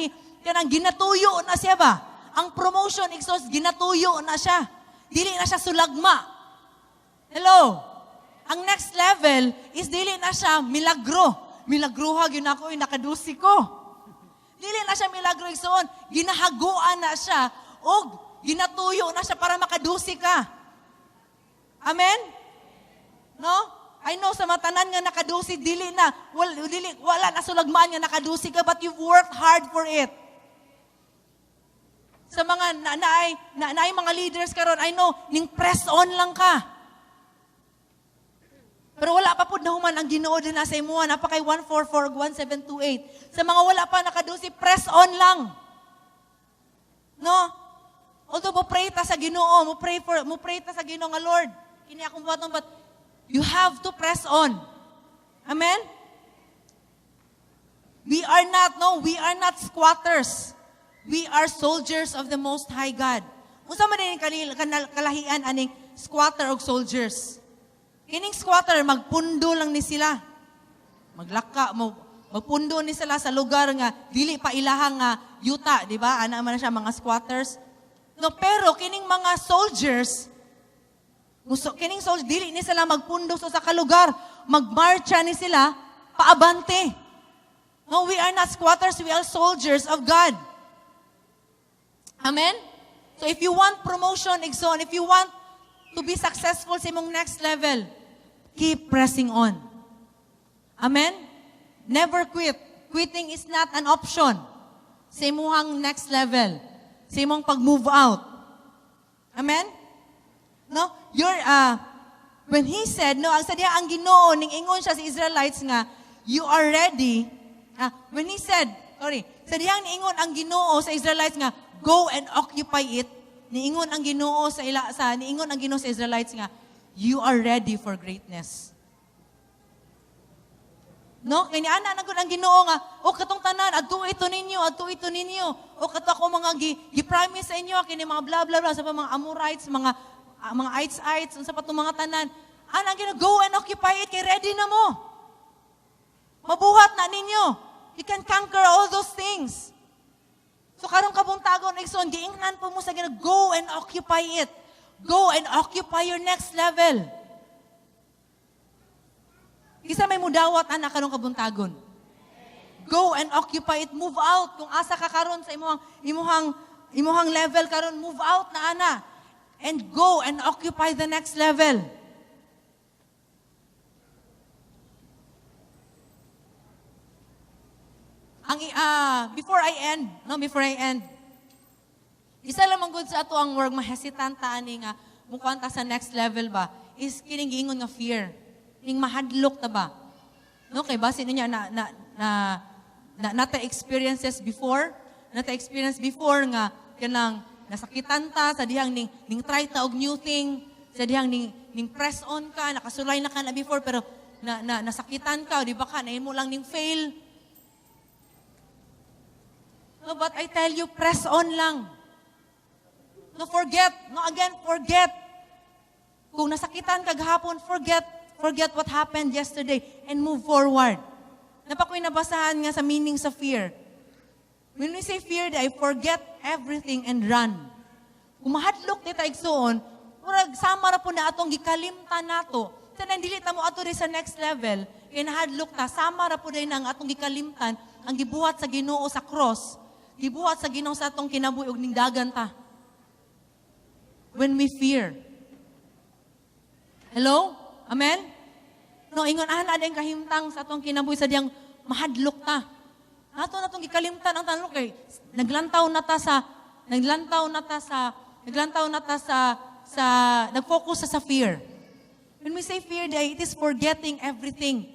ginatuyo na siya ba? Ang promotion igsoon ginatuyo na siya. Dili na siya sulagma. Hello? Ang next level is dili na siya milagro. Milagroha, ginako, nakadusi ko. Dili na siya milagro igsoon. Ginahaguan na siya o ginatuyo na siya para makadusi ka. Amen? No? I know sa matanan nga nakadusi, dili na. Wala na sulagmaan nga nakadusi ka, but you've worked hard for it. Sa mga naay mga leaders karon, I know, ning press on lang ka. Pero wala pa po na human ang Ginoo din na sa imuha. Napakay 144, 1728. Sa mga wala pa nakadusi, press on lang. No? Although mo pray ta sa Ginoo, mo pray ta sa Ginoo nga Lord. Kini akong buhaton, but you have to press on. Amen? We are not squatters. We are soldiers of the Most High God. Unsa man din kalahian aning squatter og soldiers? Kining squatter, magpundo lang ni sila. Magpundo ni sila sa lugar nga, dili pa ilahang yuta, di ba? Ana man na siya, mga squatters. No, pero kining mga soldiers, dili ni sila magpundo sa kalugar. Magmarcha ni sila, paabante. No, we are not squatters, we are soldiers of God. Amen? So if you want promotion, Igsoon, if you want to be successful sa imong next level, keep pressing on. Amen? Never quit. Quitting is not an option sa imong next level, sa imong pag-move out. Amen? No? When he said, no, ang sadya ang Ginoo, ning ingon siya sa Israelites nga, you are ready. When he said, sadyang niingon ang Ginoo sa Israelites nga, go and occupy it. Niingon ang Ginoo sa Israelites nga, you are ready for greatness. No, kay ni ana nagud ang Ginoo nga, o katong tanan adto ito ninyo. O kato ako mga gi-promise sa inyo kini mga blah blah blah sa mga Amorites, mga ites, unsa pa tong mga tanan. Ana Ginoo, go and occupy it, kay ready na mo. Mabuhat na ninyo. You can conquer all those things. So karong kabuntagon, Igsoon, giingnan po mo sa Ginoo, go and occupy it. Go and occupy your next level. Isa may mudawat, anak, karong kabuntagon. Go and occupy it. Move out. Kung asa ka karon sa imuhang level karon, move out na, ana. And go and occupy the next level. Before I end, isa lamang good sa ato ang work, mahesitant ta ani nga mukwanta sa next level ba, is kining giingon nga fear. Kining mahadlok ta ba? No, kay base niya nata experience before nga kanang nasakitan ta sa dihang ning try ta og new thing, sa dihang ning press on ka, nakasulay na ka na before pero nasakitan ka, di ba ka nahimo lang ning fail. No, but I tell you, press on lang. No, forget. Kung nasakitan ka gahapon, forget what happened yesterday and move forward. Napakoy nabasahan nga sa meaning sa fear. When we say fear, I forget everything and run. Kung mahadlok di tayo igsoon, murag sama ra po na atong gikalimtan nato. Sa nandili ta mo ato sa next level, kaya nahadlok ta, sama ra po din ang atong gikalimtan, ang gibuhat sa Ginoo sa cross, gibuhat sa Ginoo sa atong kinabuhi og ning dagan ta. When we fear. Hello? Amen? No, ingon ana din kahimtang sa atong kinabuhi sa diyang mahadlok ta. Ato natong gikalimtan ang tanong kay naglantaw na ta sa nag-focus sa fear. When we say fear, it is forgetting everything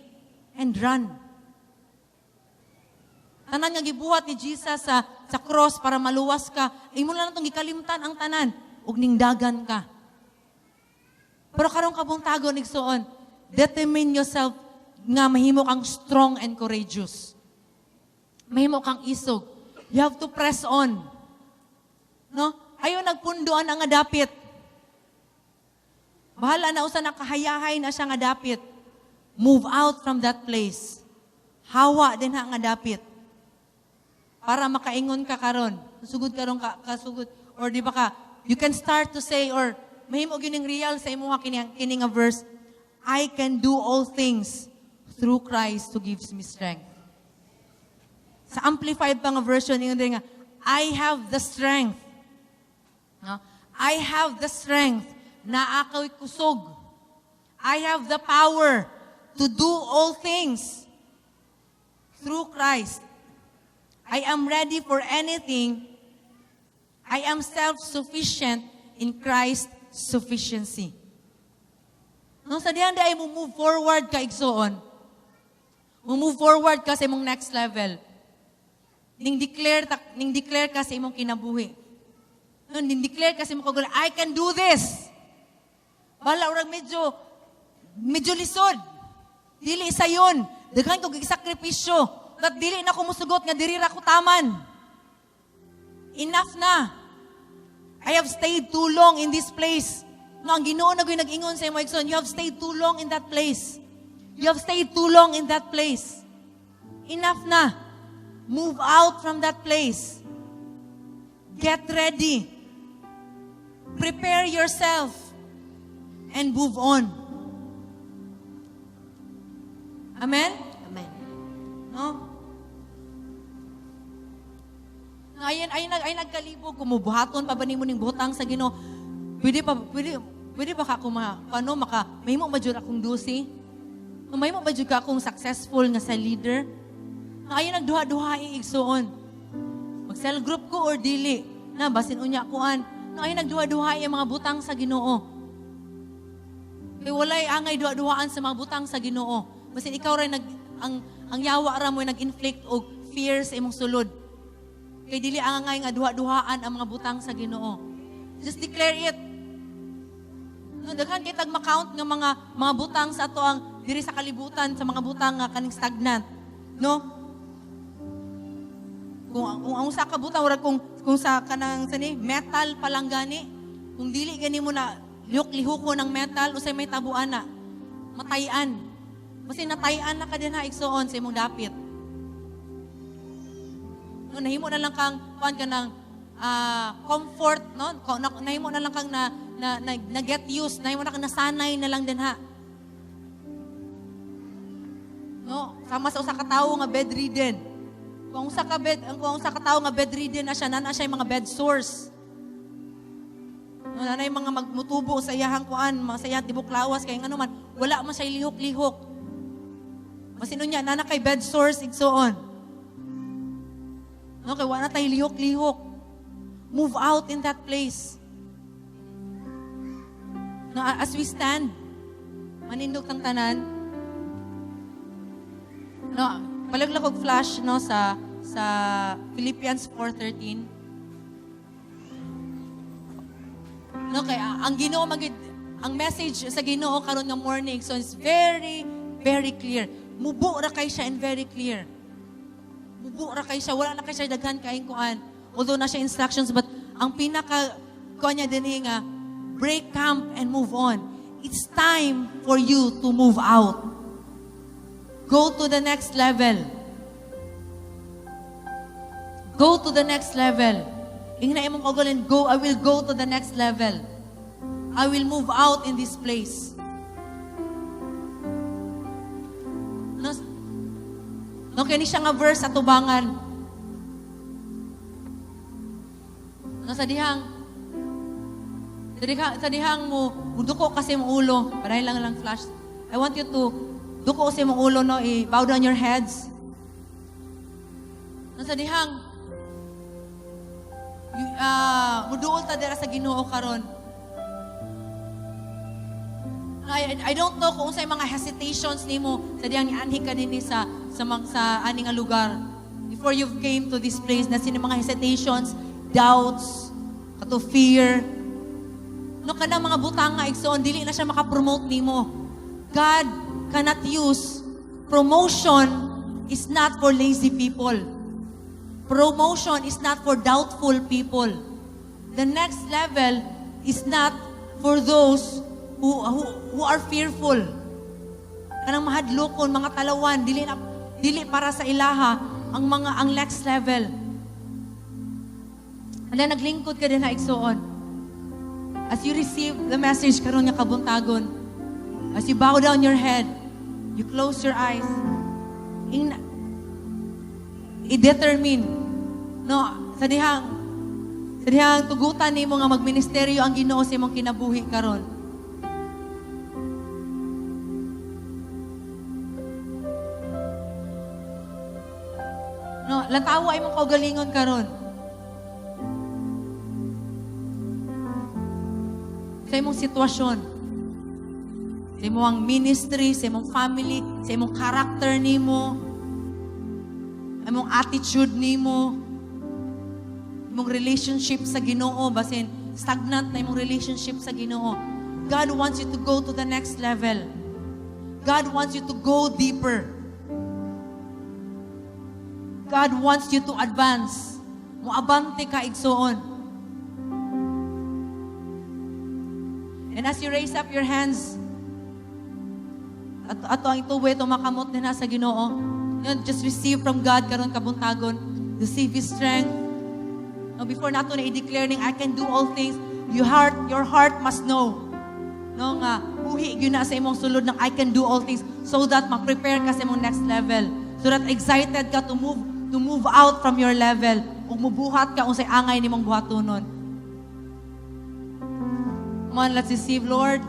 and run. Tanan nga gibuhat ni Jesus sa cross para maluwas ka. Imo lang natong gikalimtan ang tanan ug ning dagan ka. Pero karong kabuntagon igsoon, determine yourself nga mahimo kang strong and courageous. Mahimo kang isog. You have to press on. No? Ayaw nagpunduan ang nga dapit. Bahala na usa nakahayahay na siya nga dapit. Move out from that place. Hawa din ha nga dapit. Para makaingon ka karon. Sugod karon kasugod. Or di ba ka, you can start to say, or mahimo gining real sa imuha kini nga verse, I can do all things through Christ who gives me strength. Sa amplified pa nga version, yun din nga, I have the strength. No? I have the strength na ako'y kusog. I have the power to do all things through Christ. I am ready for anything. I am self-sufficient in Christ's sufficiency. No, sa diyan ay mo move forward ka igsoon. Mo move forward ka sa imong next level. Ning declare ka sa imong kinabuhi. No, ning declare ka sa imong kagulang, I can do this. Bala urang medyo lisod. Dili sayon. Daghan ko gigsakripisyo. Kat dili na ko musugot nga diri ra ko taman. Enough na. I have stayed too long in this place. No, ang Ginoo na nag-ingon sa imo igsoon, you have stayed too long in that place. You have stayed too long in that place. Enough na. Move out from that place. Get ready. Prepare yourself. And move on. Amen? Amen. No? Ay nagkalibog, kumubuhaton pa ba ni mo ning butang sa Ginoo? Pwede ba ka mahimo ba jud akong dusi? Mahimo ba jud ka akong successful nga sa leader? Ayon nagduha-duha igsuon. Mag-cell group ko or dili. Na basin unya kuan. Ayon nagduha-duha ang mga butang sa Ginoo. Kay walay angay duha-duhaan sa mga butang sa Ginoo. Basin ikaw ray ang yawa ra mo nag-inflict og fear sa imong sulod. Kay dili angay nga duha-duhaan ang mga butang sa Ginoo. Just declare it. No, daghan kay tag ma-count nga mga butang sa ato ang diri sa kalibutan sa mga butang nga kaning stagnant. No? Kung ang usa ka butang ura kung sa kanang metal pa lang gani, kung dili gani mo na lihok-lihoko ng metal usay may tabuan na. Matayan. Kasi natayan na ka din ha igsoon sa imong dapit. No, nahimo na lang kang kuan ka ng comfort, no? Nahimo na lang kang na get used, nahimo na kang nasanay na lang din ha. No, sama sa usa ka tawo nga bedridden. Kung usa ka tawo nga bedridden na siya, nana siya yung mga bed sores. No, nanay mga magmutubo sa iyahang kuan, mga sa iyang tibok lawas kay ngano man, wala man siya lihok-lihok. Masino niya, nana kay bed sores igsoon. No, kay wala tay lihok-lihok. Move out in that place. No, as we stand, manindog tang tanan. No, palaglag og flash no sa Philippians 4:13. No, kay ang Ginoo ang message sa Ginoo karon nga morning, so it's very very clear. Mubo ra kay siya and very clear. Mubo ra kay siya, wala na kay siya daghan kaayong kuan. Although na siya instructions, but ang pinaka kuan niya din nga break camp and move on. It's time for you to move out. Go to the next level. Go to the next level. Ingna imong ogolin, go, I will go to the next level. I will move out in this place. No, kani siya nga verse sa tubangan. No, sa dihang mo, duko kasi mong ulo. Parahin lang flash. I want you to, duko kasi mong ulo, no, bow down your heads. No, sa dihang, muduol ta dira sa Ginoo karon. I don't know kung unsay mga hesitations nimo sa diyang nianhi ka dinhi sa ani nga lugar. Before you came to this place, na sino mga hesitations, doubts, kato fear. No, kanang mga butang nga igsoon, dili na siya makapromote nimo. God cannot use. Promotion is not for lazy people. Promotion is not for doubtful people. The next level is not for those who are fearful. Kanang mahadlokon, mga talawan, dili para sa ilaha ang next level. Ala naglingkod ka din na igsoon. As you receive the message karon nga kabuntagon, as you bow down your head, you close your eyes, i-determine, no, sa dihang tugutan nimo nga magministeryo ang Ginoo sa imong kinabuhi karon. No, lantawa imong kaugalingon karon. Sa imong sitwasyon, sa imong ministry, sa imong family, sa imong character nimo, imong attitude nimo, imong relationship sa Ginoo, basin stagnant na imong relationship sa Ginoo. God wants you to go to the next level. God wants you to go deeper. God wants you to advance. Moabante ka igsoon. And as you raise up your hands, ato ang ituwi, makamot din na sa Ginoo. Just receive from God karon kabuntagon. Receive His strength. Now, before nato na i-declare ning I can do all things, your heart must know. No nga, uhi yun na sa imong sulod ng I can do all things so that ma-prepare ka sa imong next level. So that excited ka to move out from your level. Ug mubuhat ka unsay angay nimong buhatonon. Come on, let's receive, Lord.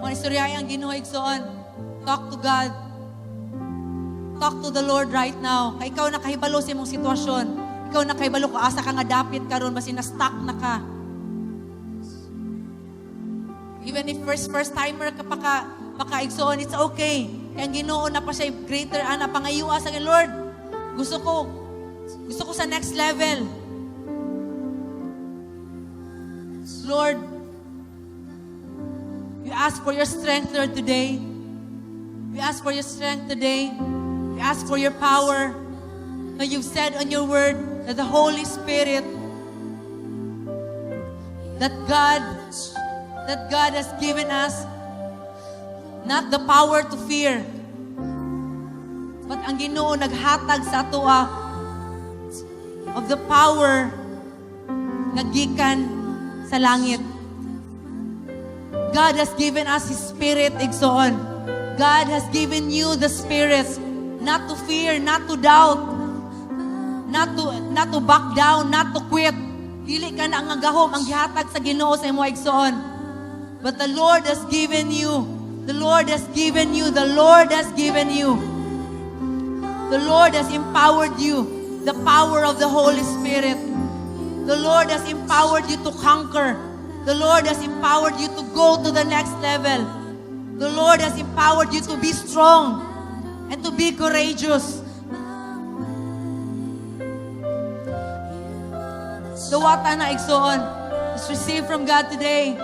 Mga istoryay ang Ginoo igsoon. Talk to God. Talk to the Lord right now. Kay ikaw nakahibalo sa imong sitwasyon. Ikaw nakahibalo ko asa ka nga dapit karon basi na stuck na ka. Even if first timer ka pa igsoon, it's okay. Kaya ang Ginoo na pa siya greater ana pangayuwa sa Lord. Gusto ko sa next level. Lord, we ask for your strength, Lord, today. We ask for your strength today. We ask for your power. Now you've said on your word that the Holy Spirit, that God has given us not the power to fear, but ang Ginoo naghatag sa atoa of the power nga gikan sa langit. God has given us His Spirit, igsoon. God has given you the Spirit not to fear, not to doubt, not to back down, not to quit. Dili ka na ang gahom ang gihatag sa Ginoo sa imo igsoon. But the Lord has given you. The Lord has given you. The Lord has given you. The Lord has empowered you. The power of the Holy Spirit. The Lord has empowered you to conquer. The Lord has empowered you to go to the next level. The Lord has empowered you to be strong and to be courageous. Dawata na igsoon. Just receive from God today.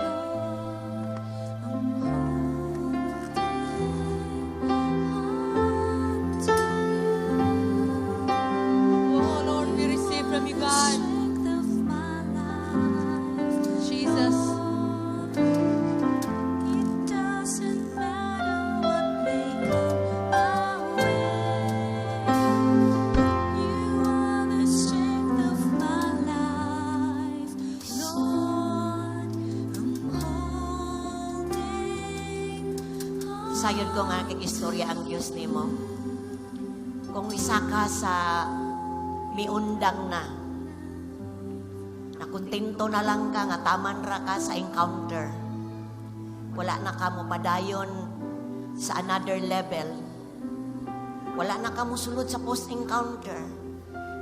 Oh Lord, we receive from you, God. Sayod ko nga kay istorya ang Diyos nimo. Kung isa ka sa miundang na kontento na lang ka nga taman ra ka sa encounter. Wala na ka mo padayon sa another level. Wala na ka mo sulod sa post-encounter.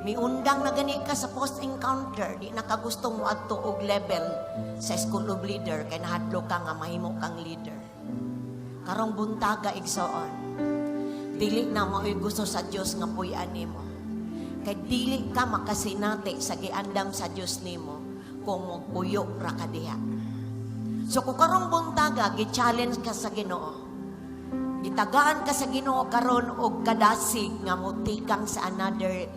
Miundang na gani ka sa post-encounter. Di na ka gusto mo adto og level sa school of leader kay nahadlo ka nga mahimo kang leader. Karong buntaga igsoon, dili na mo gusto sa Dios nga puy-an nimo. Kay dili ka makasinati sa giandam sa Dios nimo kung puyo ra ka diha. So kung karong buntaga, gi-challenge ka sa Ginoo. Gitagaan ka sa Ginoo karon og kadasig nga mutikang sa another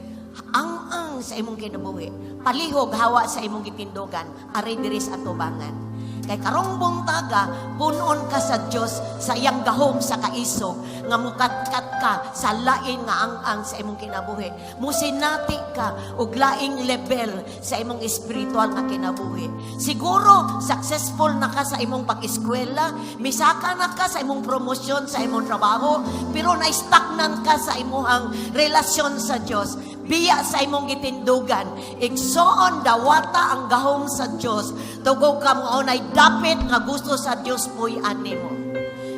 ang sa imong kinabuhi. Palihog hawa sa imong gitindugan, ari diri sa atubangan. Kay karong buntaga, punon ka sa Dios sa iyang gahom sa kaisog nga mukatkat ka sa lain nga ang sa imong kinabuhi. Musinati ka og laing level sa imong espiritual nga kinabuhi. Siguro successful na ka sa imong pag-eskwela, misaka na ka sa imong promosyon sa imong trabaho, pero na-stagnan ka sa imong relasyon sa Dios. Biya sa imong gitindugan, igsoon dawata ang gahom sa Dios. Tugo ka mo unay dapit nga gusto sa Dios puy-an nimo.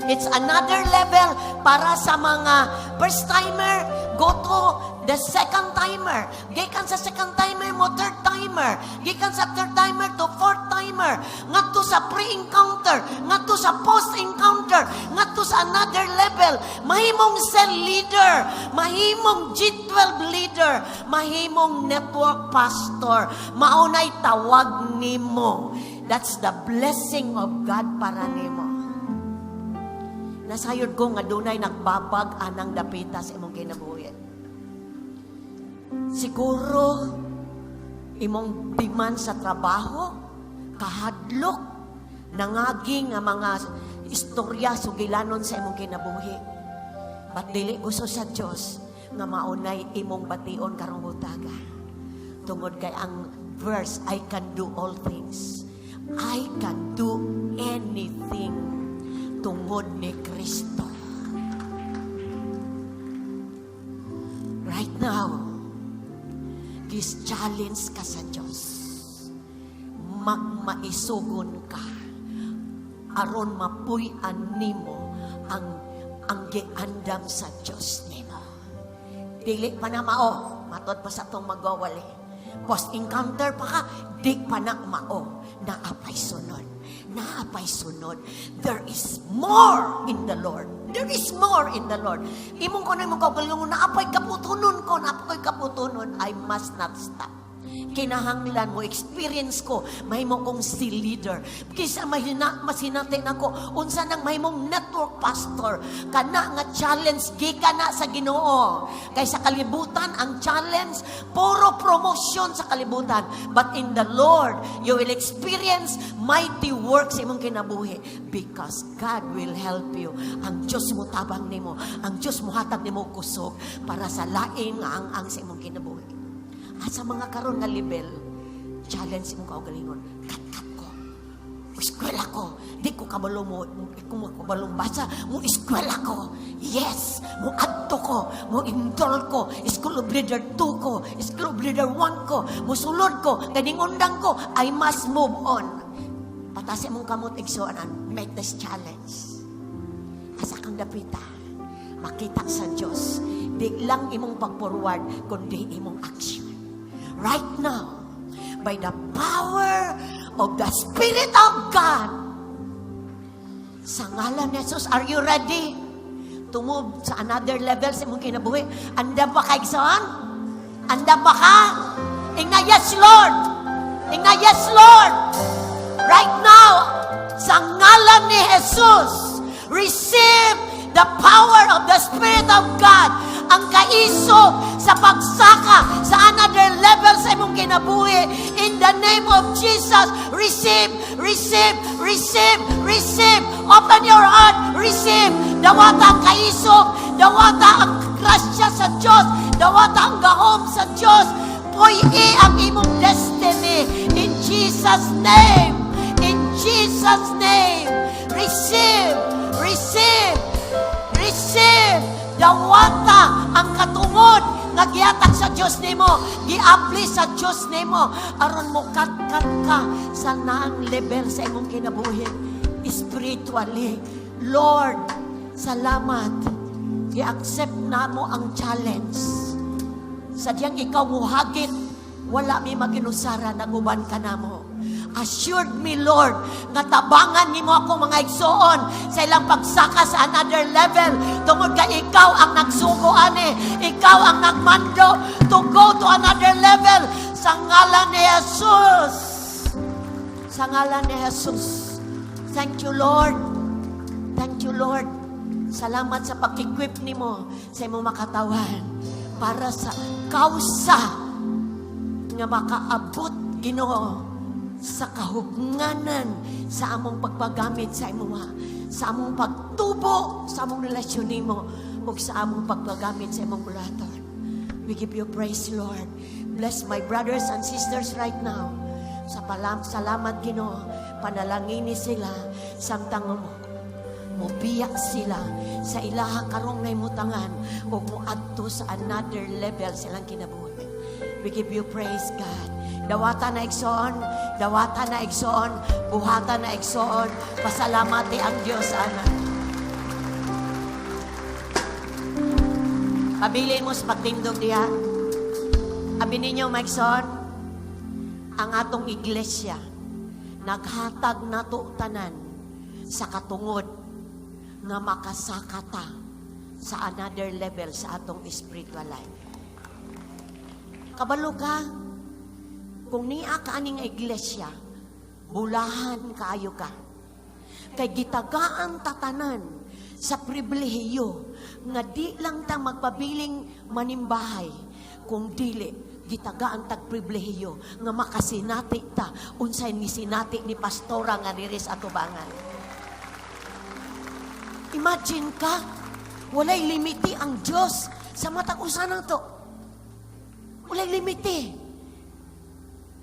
It's another level para sa mga first timer, go to the second timer. Gikan sa second timer mo third timer. Gikan sa third timer to fourth timer. Ngadto sa pre-encounter, ngadto sa post-encounter, ngadto sa another level. Mahimong cell leader, mahimong G12 leader, mahimong network pastor. Maunay tawag nimo. That's the blessing of God para nimo. Nasayod ko nga dunay nagbabag anang dapita sa imong kinabuhi. Siguro imong demand sa trabaho, kahadlok, nangaging nga mga istorya sugilanon sa imong kinabuhi. But dili gusto sa Dios nga maunay imong bation karong butaga. Tungod kay ang verse, I can do all things. I can do anything tungod ni Kristo. Right now, this challenge ka sa Diyos. Magmaisugon ka. Aron mapuy-an nimo ang giandam sa Diyos nimo. Dili pa na mao. Matod pa sa itong magwawali. Post-encounter pa ka, di pa na mao. Naapay sunod. Naapay sunod. There is more in the Lord. There is more in the Lord. Imong ko na imong kaugalingon, naapay kaputunon ko, naapay kaputunon. I must not stop. Kinahanglan mo, experience ko, mahimo kong still leader. Kisa masinatin ako, unsa nang mahimong network pastor, kana nga challenge, gika na sa Ginoo. Kay sa kalibutan, ang challenge, puro promotion sa kalibutan. But in the Lord, you will experience mighty works sa imong kinabuhi. Because God will help you. Ang Diyos mo tabang nimo, ang Diyos mo hatag nimo kusog para sa laing nga ang sa imong kinabuhi. At sa mga karon nga level, challenge mo kaugalingon. Kat ko. Eskwela ko. Di ko kabalo mo. Di ko kabalong basa. Mo eskwela ko. Yes. Mo adto ko. Mo indol ko. School of Leader 2 ko. School of Leader 1 ko. Mo sulod ko. Kaning undang ko. I must move on. Patasi mong kamot igsuanan. Make this challenge. Asa kang dapita. Makita sa Diyos. Di lang imong pag-forward, kundi imong action. Right now, by the power of the Spirit of God, sa ngalan ni Jesus, are you ready to move sa another level sa imong kinabuhi? Anda ba ka, igsoon? Anda ba ka? Ingna, yes, Lord! Ingna, yes, Lord! Right now, sa ngalan ni Jesus, receive the power of the Spirit of God, ang kaisog sa pagsaka sa another level sa imong kinabuhi. In the name of Jesus, receive, receive, receive, receive. Open your heart, receive. Dawata ang kaisog, dawata ang grasya sa Diyos, dawata ang gahom sa Diyos. Puy-i ang imong destiny. In Jesus' name, in Jesus' name, receive, receive, receive. Dawata ang katungod nga gihatag sa Dios nimo, giabli sa Dios nimo aron mo kat-kat ka sa naang level sa imong kinabuhi spiritually. Lord, salamat. I-accept namo ang challenge. Sadyang ikaw muhagit, wala mi maginusara naguban ka namo. Assured me, Lord, nga tabangan nimo ako mga igsoon sa ilang pagsaka sa another level. Tungod ka ikaw ang nagsugo ani, ikaw ang nagmando to go to another level sa ngalan ni Jesus. Sa ngalan ni Jesus. Thank you, Lord. Thank you, Lord. Salamat sa pag-equip nimo sa imong makatawan para sa kausa nga makaabot, Ginoo, sa kahugnanan sa among pagpagamit sa imong sa among pagtubo sa among relasyon nimo ug sa among pagpagamit sa imong buraton. We give you praise, Lord. Bless my brothers and sisters right now. Salamat, Ginoo. Panalangin ni sila samtang mubiyak sila sa ilahang karong naimutangan o muadto sa another level silang kinabuhi. We give you praise, God. Dawata na igsoon, buhata na igsoon, pasalamati ang Diyos, anak. Pabilin mo sa pagtindog diha. Abi ninyo, maigsoon, ang atong iglesia, naghatag nato tanan sa katungod nga makasakata sa another level sa atong spiritual life. Kabalo ka, kung niya ka aning iglesia, bulahan kaayo ka. Kay gitagaan tatanan sa pribilehiyo nga di lang ta magpabiling manimbahay, kung dili gitagaan tag pribilehiyo nga makasinati ta unsay ni sinati ni pastora nga diri sa atubangan. Imagine ka, walay limiti ang Diyos sa matag usa to. Walay limiti.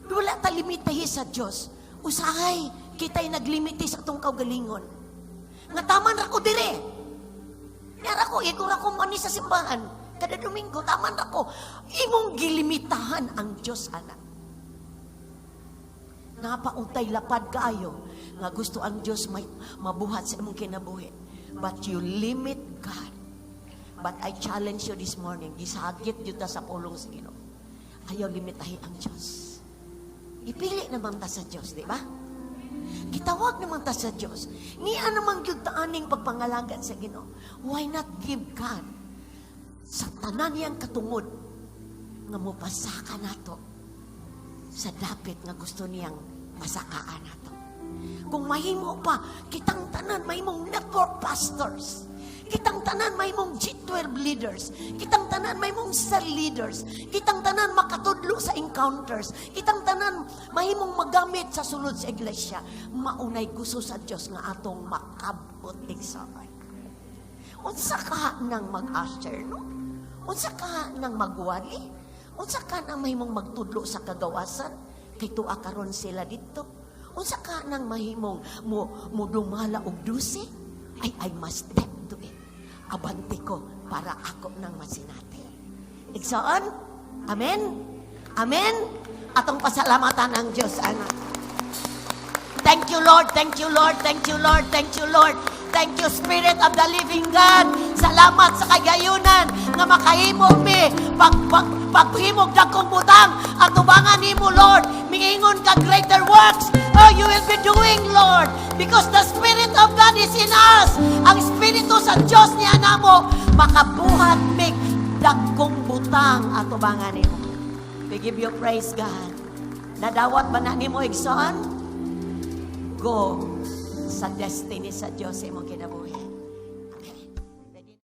Wala ta limiti sa Diyos. Usahay kita'y naglimiti sa itong kaugalingon. Nga taman ra ko dire. Yara ko, igura ko mani sa simbahan. Kada Domingo, taman ra ko. Imong gilimitahan ang Diyos, anak. Napauntay lapad kaayo nga gusto ang Diyos may mabuhat sa imong kinabuhi. But you limit God. But I challenge you this morning, gisagit yun ta sa pulong sa Ginoo. Ayaw limitahin ang Diyos. Ipili naman ta sa Diyos, di ba? Gitawag naman ta sa Diyos. Niya naman yung taaning pagpangalagan sa Ginoo. Why not give God sa tanan niyang katungod nga mupasaka nato sa dapit nga gusto niyang masakaan nato. Kung mahimo pa, kitang tanan, mahimong network pastors. Kitang tanan, mahimong G12 leaders. Kitang tanan, mahimong cell leaders. Kitang tanan, makatudlo sa encounters. Kitang tanan, mahimong magamit sa sulod sa iglesia. Maunay gusto sa Diyos nga atong makabuting saan. Unsa ka nang mag-usher, no? Unsa ka nang magwali? Unsa ka nang mahimong magtudlo sa kagawasan? Kay tuwa karon sila dito. Unsa ka nang mahimong mo dumala og dusi? I must step to it. Abanti ko para ako nang masinati. Igsoon? Amen? Amen? Atong pasalamatan ang Diyos, anak. Thank you, Lord. Thank you, Lord. Thank you, Lord. Thank you, Lord. Thank you, Spirit of the Living God. Salamat sa kagayunan nga makahimo mi paghimog dakong butang at tubangan nimo, Lord. Mingingon ka greater works. Oh, you will be doing, Lord, because the Spirit of God is in us. Ang Espiritu sa Diyos niya namo makabuhat mig dakong butang at tubangan nimo. We give you praise, God. Nadawat ba na nimo igsoon? Go sa destiny sa Diyos imong kinabuhi.